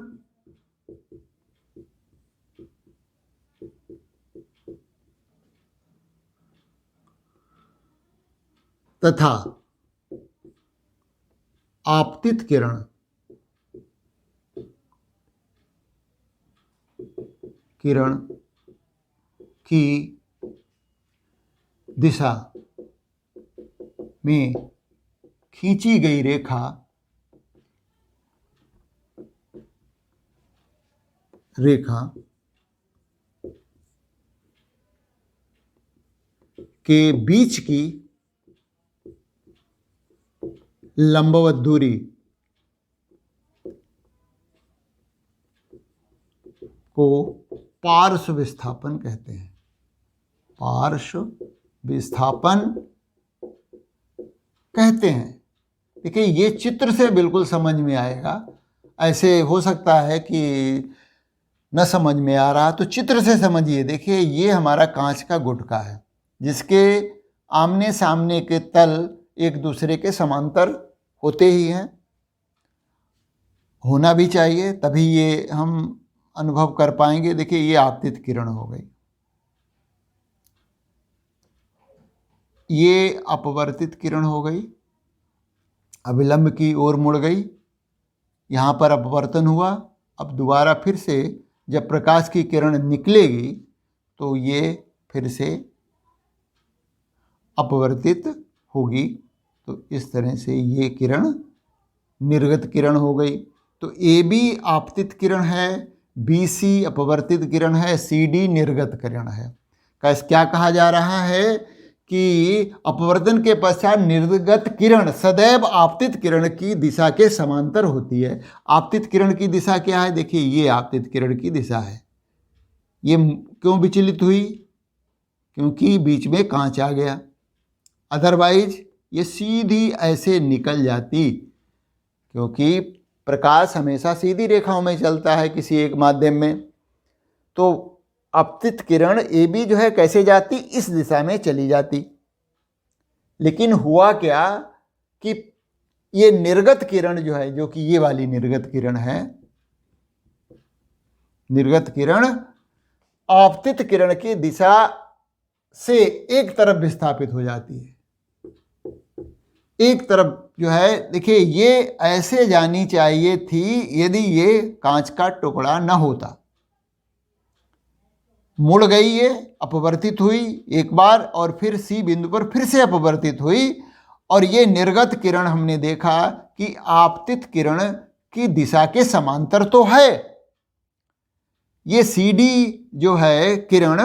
तथा आपतित किरण की दिशा में खींची गई रेखा के बीच की लंबवत दूरी को पार्श्व विस्थापन कहते हैं। देखिए, ये चित्र से बिल्कुल समझ में आएगा। ऐसे हो सकता है कि न समझ में आ रहा, तो चित्र से समझिए। देखिए, ये हमारा कांच का गुटका है जिसके आमने सामने के तल एक दूसरे के समांतर होते ही हैं, होना भी चाहिए, तभी ये हम अनुभव कर पाएंगे। देखिए, ये आपतित किरण हो गई, ये अपवर्तित किरण हो गई, अभिलंब की ओर मुड़ गई, यहाँ पर अपवर्तन हुआ। अब दोबारा फिर से जब प्रकाश की किरण निकलेगी तो ये फिर से अपवर्तित होगी। तो इस तरह से ये किरण निर्गत किरण हो गई। तो ए बी आपतित किरण है, बी सी अपवर्तित किरण है, सी डी निर्गत किरण है। क्या कहा जा रहा है कि अपवर्तन के पश्चात निर्गत किरण सदैव आपतित किरण की दिशा के समांतर होती है। आपतित किरण की दिशा क्या है? देखिए, ये आपतित किरण की दिशा है। ये क्यों विचलित हुई? क्योंकि बीच में कांच आ गया, अदरवाइज ये सीधी ऐसे निकल जाती, क्योंकि प्रकाश हमेशा सीधी रेखाओं में चलता है किसी एक माध्यम में। तो आपतित किरण ए बी जो है कैसे जाती? इस दिशा में चली जाती। लेकिन हुआ क्या कि ये निर्गत किरण जो है, जो कि ये वाली निर्गत किरण है, निर्गत किरण आपतित किरण की दिशा से एक तरफ विस्थापित हो जाती है। एक तरफ जो है, देखिए, ये ऐसे जानी चाहिए थी यदि ये कांच का टुकड़ा न होता। मुड़ गई, ये अपवर्तित हुई एक बार और फिर सी बिंदु पर फिर से अपवर्तित हुई। और ये निर्गत किरण हमने देखा कि आपतित किरण की दिशा के समांतर तो है। ये सी डी जो है किरण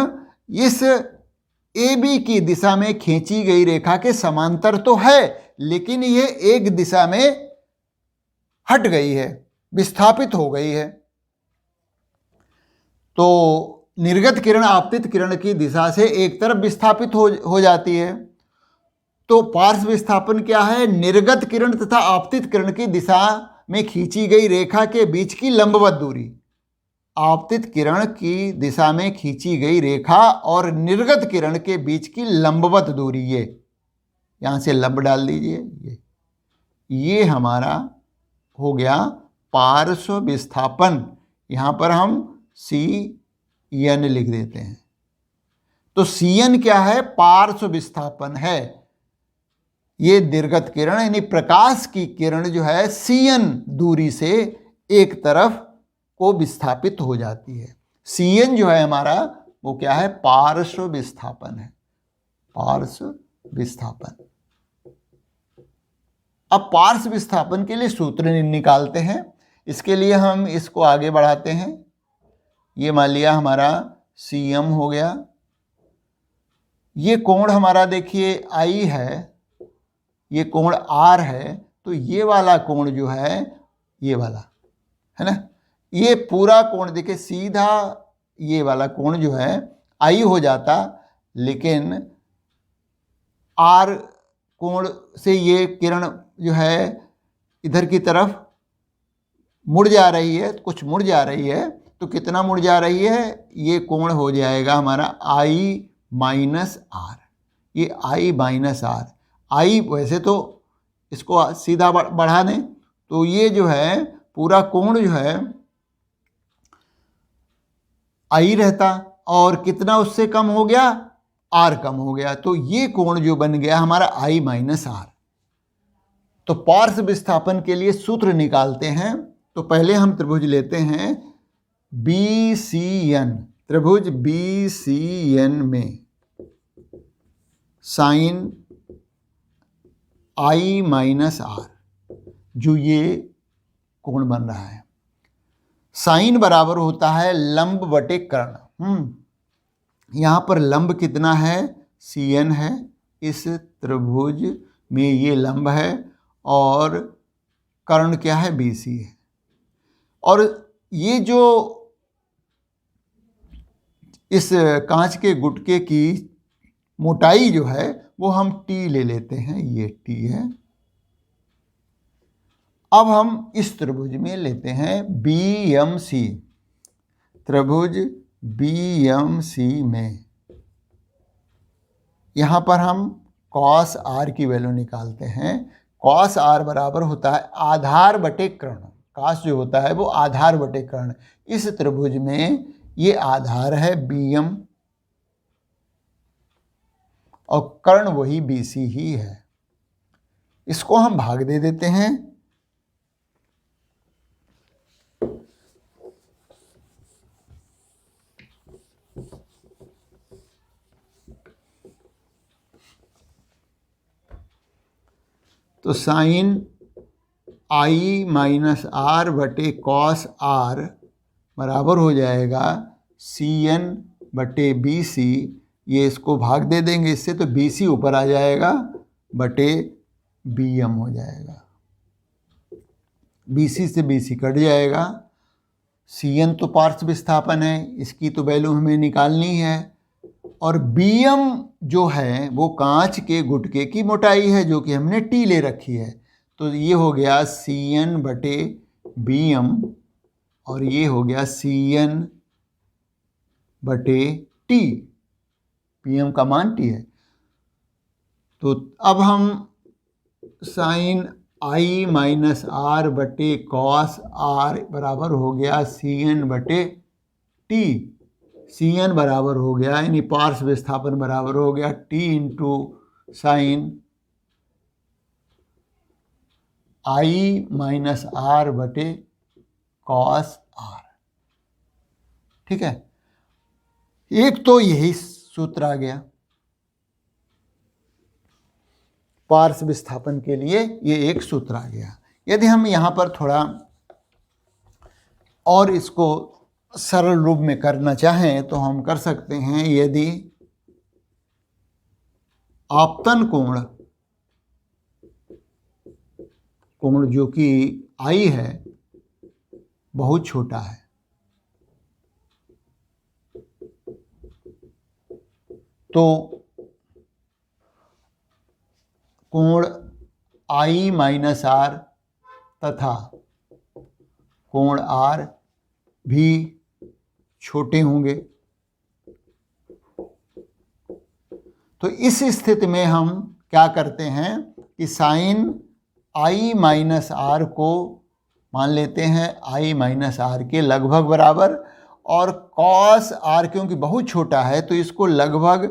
इस ए बी की दिशा में खींची गई रेखा के समांतर तो है, लेकिन ये एक दिशा में हट गई है, विस्थापित हो गई है। तो निर्गत किरण आपतित किरण की दिशा से एक तरफ विस्थापित हो जाती है। तो पार्श्व विस्थापन क्या है? निर्गत किरण तथा आपतित किरण की दिशा में खींची गई रेखा के बीच की लंबवत दूरी। आपतित किरण की दिशा में खींची गई रेखा और निर्गत किरण के बीच की लंबवत दूरी, ये यहां से लंब डाल दीजिए, ये हमारा हो गया पार्श्व विस्थापन। यहां पर हम सी एन लिख देते हैं। तो सी एन क्या है? पार्श्व विस्थापन है। ये निर्गत किरण यानी प्रकाश की किरण जो है सी एन दूरी से एक तरफ को विस्थापित हो जाती है। सी एन जो है हमारा वो क्या है? पार्श्व विस्थापन है, पार्श्व विस्थापन। अब पार्श्व विस्थापन के लिए सूत्र निकालते हैं। इसके लिए हम इसको आगे बढ़ाते हैं। ये मान लिया हमारा सी एम हो गया। ये कोण हमारा देखिए आई है, ये कोण आर है। तो ये वाला कोण जो है, ये वाला है ना, ये पूरा कोण देखिए सीधा ये वाला कोण जो है आई हो जाता, लेकिन आर कोण से ये किरण जो है इधर की तरफ मुड़ जा रही है, कुछ मुड़ जा रही है। तो कितना मुड़ जा रही है? ये कोण हो जाएगा हमारा आई माइनस आर। ये आई माइनस आर, आई वैसे तो इसको सीधा बढ़ा दें तो ये जो है पूरा कोण जो है आई रहता, और कितना उससे कम हो गया? आर कम हो गया। तो ये कोण जो बन गया हमारा आई माइनस आर। तो पार्श्व विस्थापन के लिए सूत्र निकालते हैं। तो पहले हम त्रिभुज लेते हैं बी सी एन। त्रिभुज बी सी एन में साइन आई माइनस आर, जो ये कोण बन रहा है, साइन बराबर होता है लंब बटे कर्ण। यहां पर लंब कितना है? सी एन है। इस त्रिभुज में ये लंब है और कर्ण क्या है? बी सी है। और ये जो इस कांच के गुटके की मोटाई जो है वो हम टी ले लेते हैं, ये टी है। अब हम इस त्रिभुज में लेते हैं बी एम सी। त्रिभुज बी एम सी में यहां पर हम कॉस आर की वैल्यू निकालते हैं। कॉस आर बराबर होता है आधार बटे कर्ण। कॉस जो होता है वो आधार बटे कर्ण। इस त्रिभुज में ये आधार है बी एम और कर्ण वही बी सी ही है। इसको हम भाग दे देते हैं। तो साइन आई माइनस आर बटे कॉस आर बराबर हो जाएगा सी एन बटे बी सी। ये इसको भाग दे देंगे इससे, तो बी सी ऊपर आ जाएगा बटे बी एम हो जाएगा। बी सी से बी सी कट जाएगा। सी एन तो पार्श्व विस्थापन है, इसकी तो वैल्यू हमें निकालनी है। और बी एम जो है वो कांच के गुटके की मोटाई है जो कि हमने टी ले रखी है। तो ये हो गया सी एन बटे बी एम और ये हो गया सी एन बटे टी। पी एम का मान टी है। तो अब हम साइन आई माइनस आर बटे कॉस आर बराबर हो गया सी एन बटे टी। सी एन बराबर हो गया यानी पार्श्व विस्थापन बराबर हो गया T into sine i minus r बटे कॉस आर। ठीक है, एक तो यही सूत्र आ गया पार्श्व विस्थापन के लिए, ये एक सूत्र आ गया। यदि हम यहाँ पर थोड़ा और इसको सरल रूप में करना चाहें तो हम कर सकते हैं। यदि आपतन कोण जो कि आई है बहुत छोटा है, तो कोण आई माइनस आर तथा कोण आर भी छोटे होंगे। तो इस स्थिति में हम क्या करते हैं कि साइन आई माइनस आर को मान लेते हैं आई माइनस आर के लगभग बराबर, और कॉस आर क्योंकि बहुत छोटा है तो इसको लगभग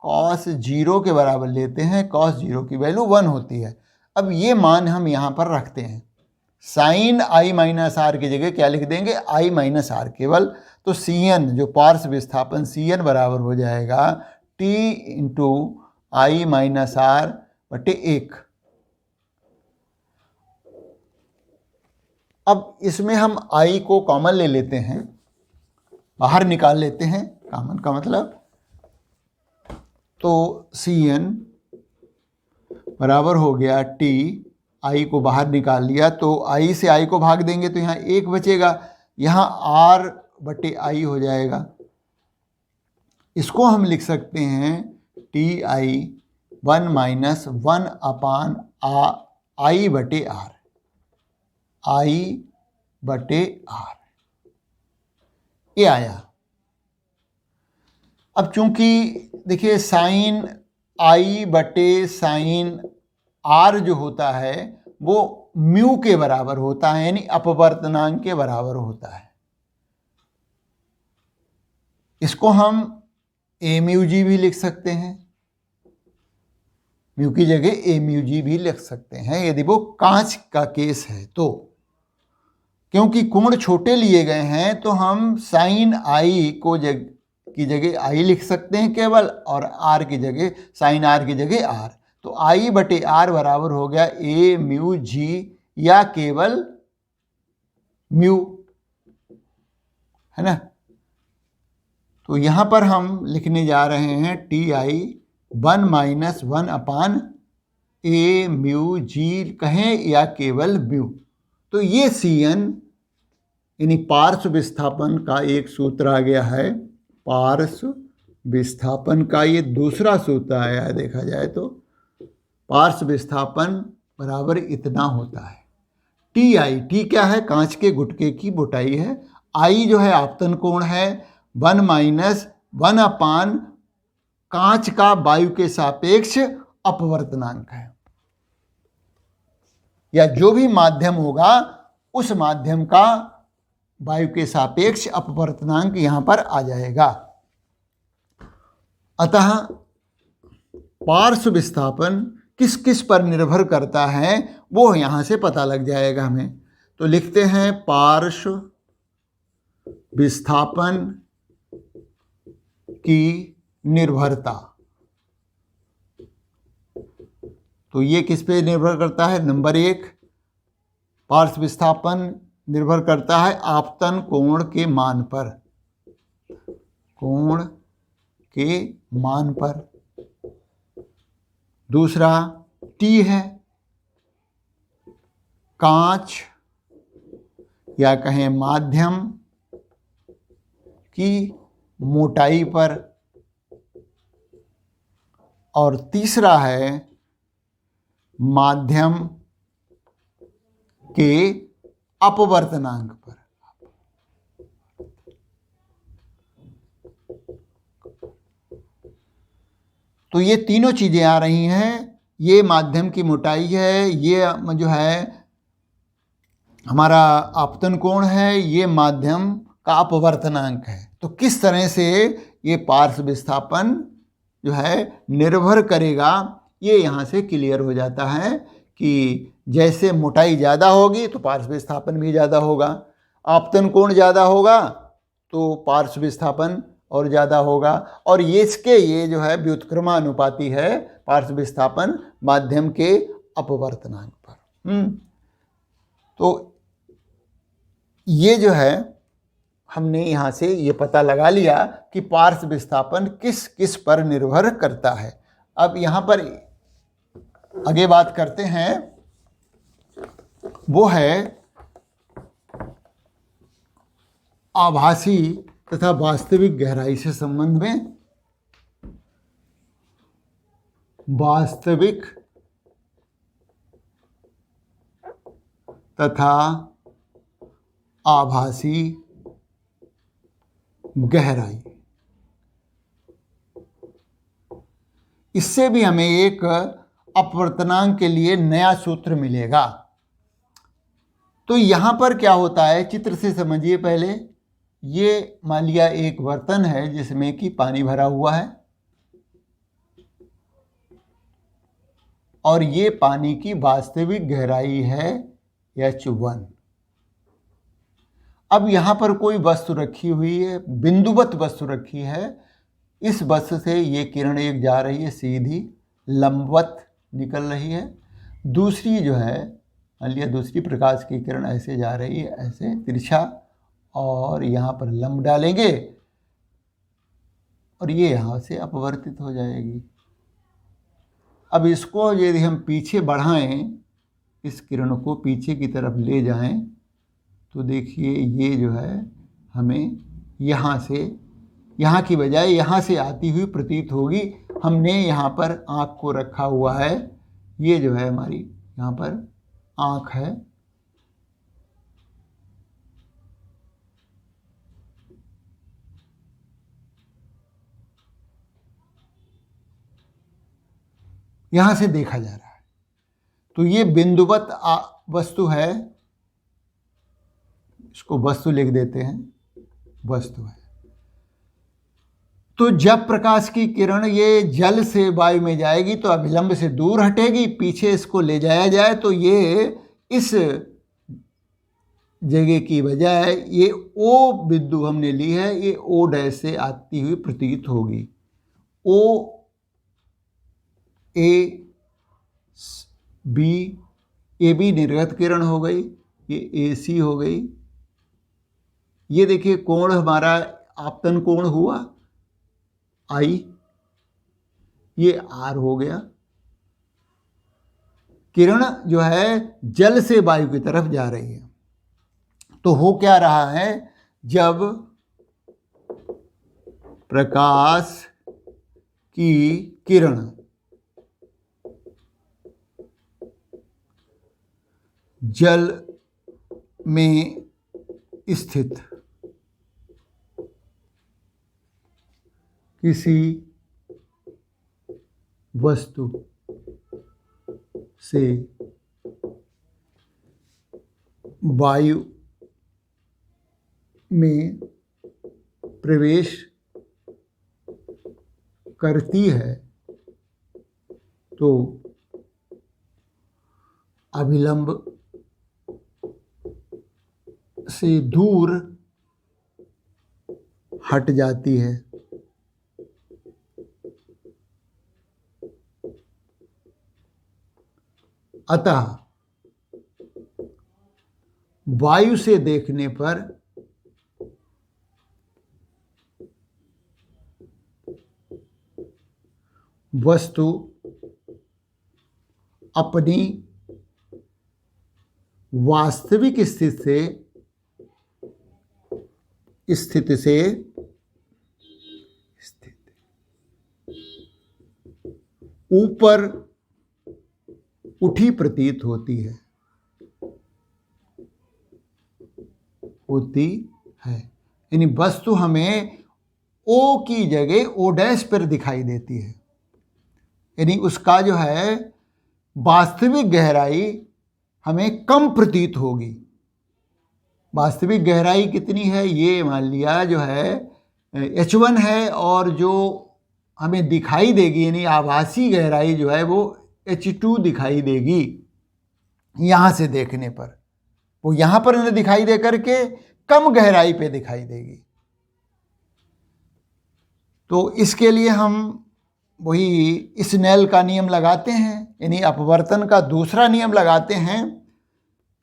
कॉस जीरो के बराबर लेते हैं। कॉस जीरो की वैल्यू 1 होती है। अब ये मान हम यहाँ पर रखते हैं। साइन आई माइनस आर की जगह क्या लिख देंगे, आई माइनस आर केवल। तो सी एन जो पार्श्व विस्थापन सी एन बराबर हो जाएगा T into i minus r बटे 1। अब इसमें हम आई को कॉमन ले लेते हैं, बाहर निकाल लेते हैं कॉमन का मतलब। तो सी एन बराबर हो गया टी, आई को बाहर निकाल लिया तो आई से आई को भाग देंगे तो यहाँ 1 बचेगा, यहाँ आर बटे आई हो जाएगा। इसको हम लिख सकते हैं टी आई 1 माइनस 1 अपान आई बटे आर, आई बटे आर ये आया। अब चूंकि देखिए साइन आई बटे साइन आर जो होता है वो म्यू के बराबर होता है, यानी अपवर्तनांक के बराबर होता है। इसको हम ए म्यू जी भी लिख सकते हैं, म्यू की जगह ए म्यू जी भी लिख सकते हैं यदि वो कांच का केस है तो। क्योंकि कोण छोटे लिए गए हैं तो हम साइन आई को की जगह आई लिख सकते हैं केवल, और आर की जगह साइन आर की जगह आर। तो आई बटे आर बराबर हो गया ए म्यू जी या केवल म्यू, है ना। तो यहां पर हम लिखने जा रहे हैं T I 1 minus 1 upon A mu G कहें या केवल म्यू। तो ये सी एन यानी पार्श्व विस्थापन का एक सूत्र आ गया है। पार्श्व विस्थापन का ये दूसरा सूत्र आया है, देखा जाए तो पार्श्व विस्थापन बराबर इतना होता है। टी आई, टी क्या है, कांच के गुटके की मोटाई है। आई जो है आपतन कोण है, 1 माइनस 1 अपान कांच का वायु के सापेक्ष अपवर्तनांक है, या जो भी माध्यम होगा उस माध्यम का वायु के सापेक्ष अपवर्तनांक यहां पर आ जाएगा। अतः पार्श्व विस्थापन किस किस पर निर्भर करता है वो यहां से पता लग जाएगा हमें। तो लिखते हैं पार्श्व विस्थापन की निर्भरता। तो ये किस पे निर्भर करता है, नंबर 1 पार्श्व विस्थापन निर्भर करता है आपतन कोण के मान पर, कोण के मान पर। दूसरा टी है, कांच या कहें माध्यम की मोटाई पर। और तीसरा है माध्यम के अपवर्तनांक पर। तो ये तीनों चीजें आ रही हैं। ये माध्यम की मोटाई है, ये जो है हमारा आपतन कोण है, ये माध्यम का अपवर्तनांक है। तो किस तरह से ये पार्श्व विस्थापन जो है निर्भर करेगा, ये यहाँ से क्लियर हो जाता है कि जैसे मोटाई ज़्यादा होगी तो पार्श्व विस्थापन भी ज़्यादा होगा, आपतन कोण ज़्यादा होगा तो पार्श्व विस्थापन और ज़्यादा होगा। और ये जो है व्युत्क्रमानुपाती है पार्श्व विस्थापन माध्यम के अपवर्तनांक पर। तो ये जो है हमने यहाँ से ये पता लगा लिया कि पार्श्व विस्थापन किस किस पर निर्भर करता है। अब यहाँ पर आगे बात करते हैं, वो है आभासी तथा वास्तविक गहराई से संबंध में। वास्तविक तथा आभासी गहराई, इससे भी हमें एक अपवर्तनांक के लिए नया सूत्र मिलेगा। तो यहाँ पर क्या होता है, चित्र से समझिए पहले। ये मान लिया एक बर्तन है जिसमें कि पानी भरा हुआ है और ये पानी की वास्तविक गहराई है H1। अब यहाँ पर कोई वस्तु रखी हुई है, बिंदुवत वस्तु रखी है। इस वस्तु से ये किरण एक जा रही है सीधी लंबवत निकल रही है, दूसरी जो है मान लिया दूसरी प्रकाश की किरण ऐसे जा रही है, ऐसे तिरछा, और यहाँ पर लंब डालेंगे और ये यहाँ से अपवर्तित हो जाएगी। अब इसको यदि हम पीछे बढ़ाएं, इस किरण को पीछे की तरफ ले जाएं, तो देखिए ये जो है हमें यहाँ से, यहाँ की बजाय यहाँ से आती हुई प्रतीत होगी। हमने यहाँ पर आँख को रखा हुआ है, ये जो है हमारी यहाँ पर आँख है। यहाँ से देखा जा रहा है, तो ये बिंदुवत वस्तु है, इसको वस्तु लिख देते हैं, वस्तु है। तो जब प्रकाश की किरण ये जल से वायु में जाएगी तो अभिलंब से दूर हटेगी, पीछे इसको ले जाया जाए तो ये इस जगह की बजाय ये ओ बिंदु हमने ली है, ये ओ डैश से आती हुई प्रतीत होगी। ओ ए बी निर्गत किरण हो गई, ये ए सी हो गई। ये देखिए कोण हमारा आपतन कोण हुआ आई, ये आर हो गया। किरण जो है जल से वायु की तरफ जा रही है। तो हो क्या रहा है, जब प्रकाश की किरण जल में स्थित किसी वस्तु से वायु में प्रवेश करती है तो अभिलंब से दूर हट जाती है। अतः वायु से देखने पर वस्तु अपनी वास्तविक स्थिति से ऊपर उठी प्रतीत होती है यानी वस्तु हमें ओ की जगह ओ डैश पर दिखाई देती है, यानी उसका जो है वास्तविक गहराई हमें कम प्रतीत होगी। वास्तविक गहराई कितनी है, ये मान लिया जो है H1 है, और जो हमें दिखाई देगी यानी आभासी गहराई जो है वो H2 दिखाई देगी। यहाँ से देखने पर वो यहाँ पर न दिखाई दे करके कम गहराई पे दिखाई देगी। तो इसके लिए हम वही स्नेल का नियम लगाते हैं, यानी अपवर्तन का दूसरा नियम लगाते हैं।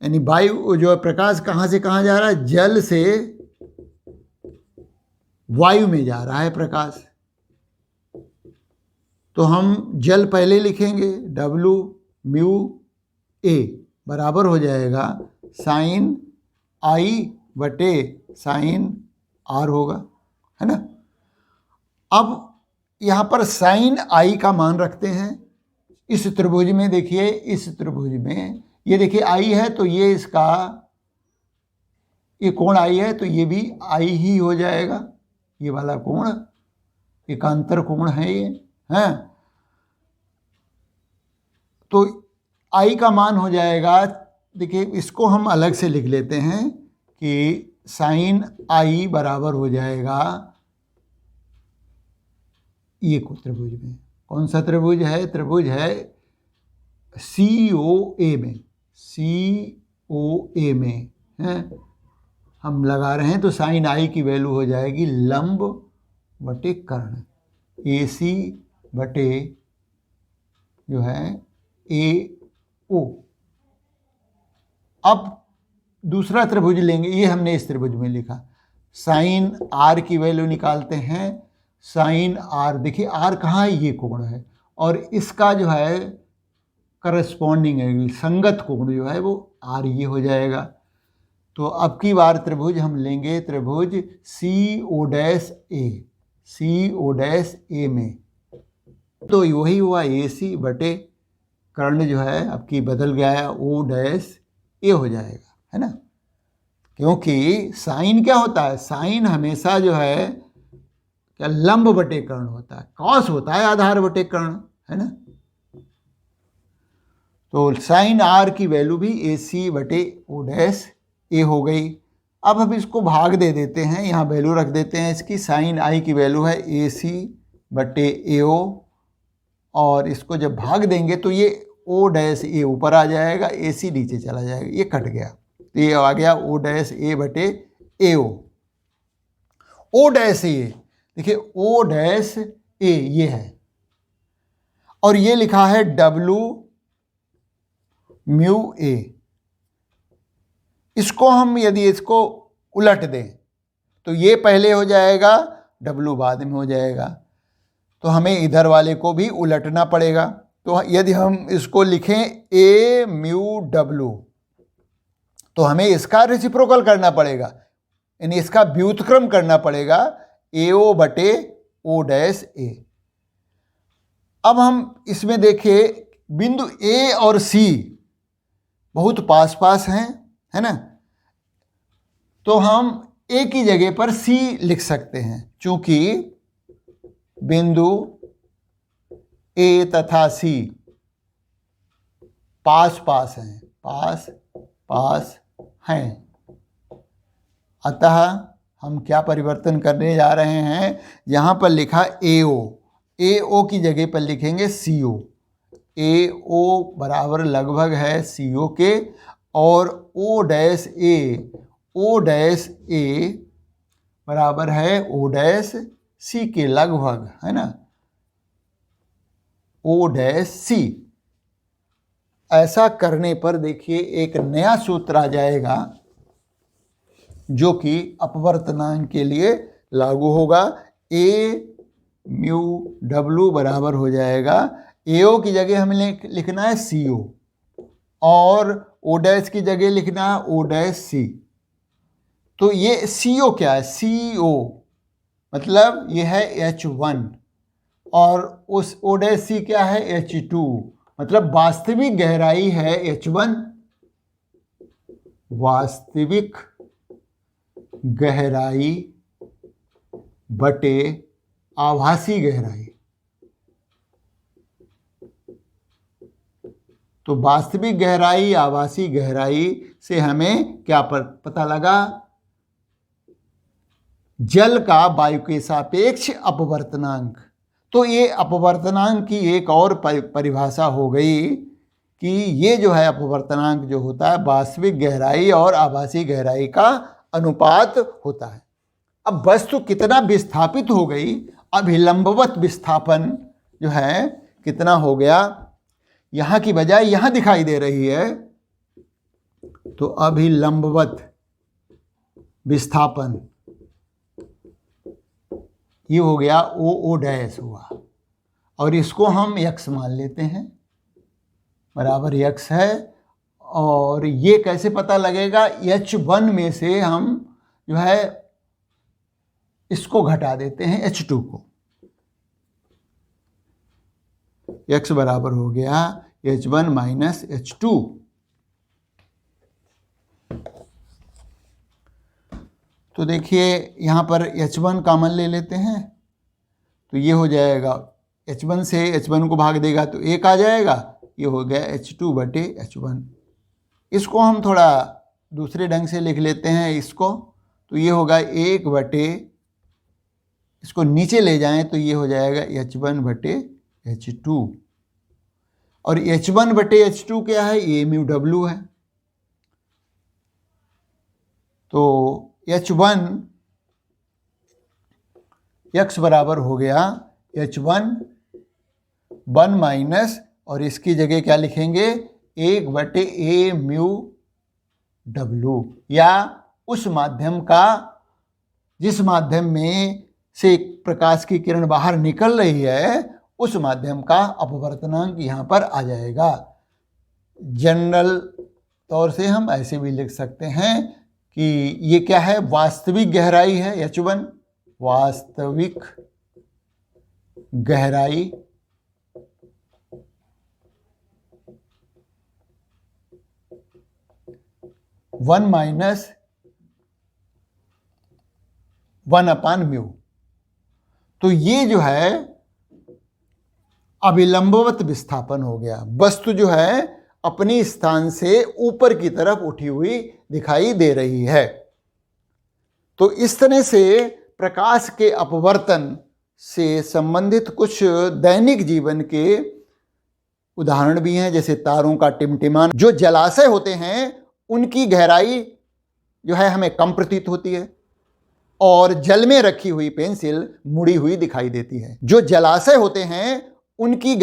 यानी वायु जो है प्रकाश कहाँ से कहाँ जा रहा है, जल से वायु में जा रहा है प्रकाश। तो हम जल पहले लिखेंगे, W म्यू A बराबर हो जाएगा साइन I बटे साइन R होगा, है ना। अब यहाँ पर साइन I का मान रखते हैं। इस त्रिभुज में देखिए, इस त्रिभुज में ये देखिए I है, तो ये इसका ये कोण I है, तो ये भी I ही हो जाएगा। ये वाला कोण एकांतर कोण है ये, हैं। तो I का मान हो जाएगा, देखिए इसको हम अलग से लिख लेते हैं कि साइन I बराबर हो जाएगा ये त्रिभुज में, कौन सा त्रिभुज है, त्रिभुज है COA में, COA में है हम लगा रहे हैं। तो साइन I की वैल्यू हो जाएगी लंब बटे कर्ण, AC बटे जो है AO। अब दूसरा त्रिभुज लेंगे, ये हमने इस त्रिभुज में लिखा। साइन R की वैल्यू निकालते हैं। साइन R, देखिए R कहाँ है, ये कोण है, और इसका जो है करस्पॉन्डिंग है संगत कोण जो है वो R ये हो जाएगा। तो अब की बार त्रिभुज हम लेंगे, त्रिभुज CO'A में, तो वही हुआ AC बटे कर्ण जो है अब की बदल गया है O'A हो जाएगा, है ना। क्योंकि साइन क्या होता है, साइन हमेशा जो है क्या लंब बटे कर्ण होता है, कॉस होता है आधार बटे कर्ण, है ना। तो साइन R की वैल्यू भी AC बटे O'A हो गई। अब हम इसको भाग दे देते हैं, यहाँ वैल्यू रख देते हैं इसकी। साइन I की वैल्यू है AC बटे AO, और इसको जब भाग देंगे तो ये O'A ऊपर आ जाएगा, AC नीचे चला जाएगा, ये कट गया, तो ये आ गया O'A बटे AO। O'A देखिए O'A ये है, और ये लिखा है W म्यू A। इसको हम यदि इसको उलट दें तो ये पहले हो जाएगा, W बाद में हो जाएगा, तो हमें इधर वाले को भी उलटना पड़ेगा। तो यदि हम इसको लिखें A म्यू W, तो हमें इसका रेसिप्रोकल करना पड़ेगा, यानी इसका व्युत्क्रम करना पड़ेगा AO बटे O'A। अब हम इसमें देखिए बिंदु A और C बहुत पास पास हैं, है ना। तो हम A की जगह पर C लिख सकते हैं, चूंकि बिंदु A तथा C पास पास हैं, पास पास हैं। अतः हम क्या परिवर्तन करने जा रहे हैं, यहाँ पर लिखा AO की जगह पर लिखेंगे CO। AO बराबर लगभग है CO के, और O'A बराबर है O'C के लगभग, है ना, O'C। ऐसा करने पर देखिए एक नया सूत्र आ जाएगा, जो कि अपवर्तनांक के लिए लागू होगा। ए म्यू डब्ल्यू बराबर हो जाएगा, एओ की जगह हमें लिखना है सीओ और ओ डैश की जगह लिखना है ओ डैश सी। तो ये सीओ क्या है? सीओ मतलब ये है H1 और उस ओ डैश सी क्या है? H2। मतलब वास्तविक गहराई है H1, वास्तविक गहराई बटे आभासी गहराई। तो वास्तविक गहराई आभासी गहराई से हमें क्या पता लगा? जल का वायु के सापेक्ष अपवर्तनांक। तो ये अपवर्तनांक की एक और परिभाषा हो गई कि ये जो है अपवर्तनांक जो होता है वास्तविक गहराई और आभासी गहराई का अनुपात होता है। अब वस्तु कितना विस्थापित हो गई, अभिलंबवत विस्थापन जो है कितना हो गया, यहाँ की बजाय यहाँ दिखाई दे रही है। तो अभिलंबवत विस्थापन ये हो गया ओ डैश हुआ और इसको हम x मान लेते हैं, बराबर x है। और ये कैसे पता लगेगा? H1 में से हम जो है इसको घटा देते हैं H2 को। x बराबर हो गया H1 माइनस H2। तो देखिए यहाँ पर H1 कॉमन ले लेते हैं तो ये हो जाएगा, H1 से H1 को भाग देगा तो 1 आ जाएगा, ये हो गया H2 बटे H1। इसको हम थोड़ा दूसरे ढंग से लिख लेते हैं इसको, तो ये होगा 1 बटे, इसको नीचे ले जाएं तो ये हो जाएगा H1 बटे H2। और H1 बटे H2 क्या है? ए म्यू डब्ल्यू है। तो H1 x बराबर हो गया H1 1 माइनस, और इसकी जगह क्या लिखेंगे? 1 बटे ए म्यू डब्ल्यू, या उस माध्यम का जिस माध्यम में से प्रकाश की किरण बाहर निकल रही है उस माध्यम का अपवर्तनांक यहाँ पर आ जाएगा। जनरल तौर से हम ऐसे भी लिख सकते हैं कि ये क्या है? वास्तविक गहराई है H1, वास्तविक गहराई वन माइनस 1/μ। तो ये जो है अभिलंबवत विस्थापन हो गया। वस्तु जो है अपनी स्थान से ऊपर की तरफ उठी हुई दिखाई दे रही है। तो इस तरह से प्रकाश के अपवर्तन से संबंधित कुछ दैनिक जीवन के उदाहरण भी हैं, जैसे तारों का टिमटिमाना। जो जलाशय होते हैं उनकी गहराई जो है हमें कम प्रतीत होती है और जल में रखी हुई पेंसिल मुड़ी हुई दिखाई देती है। जो जलाशय होते हैं उनकी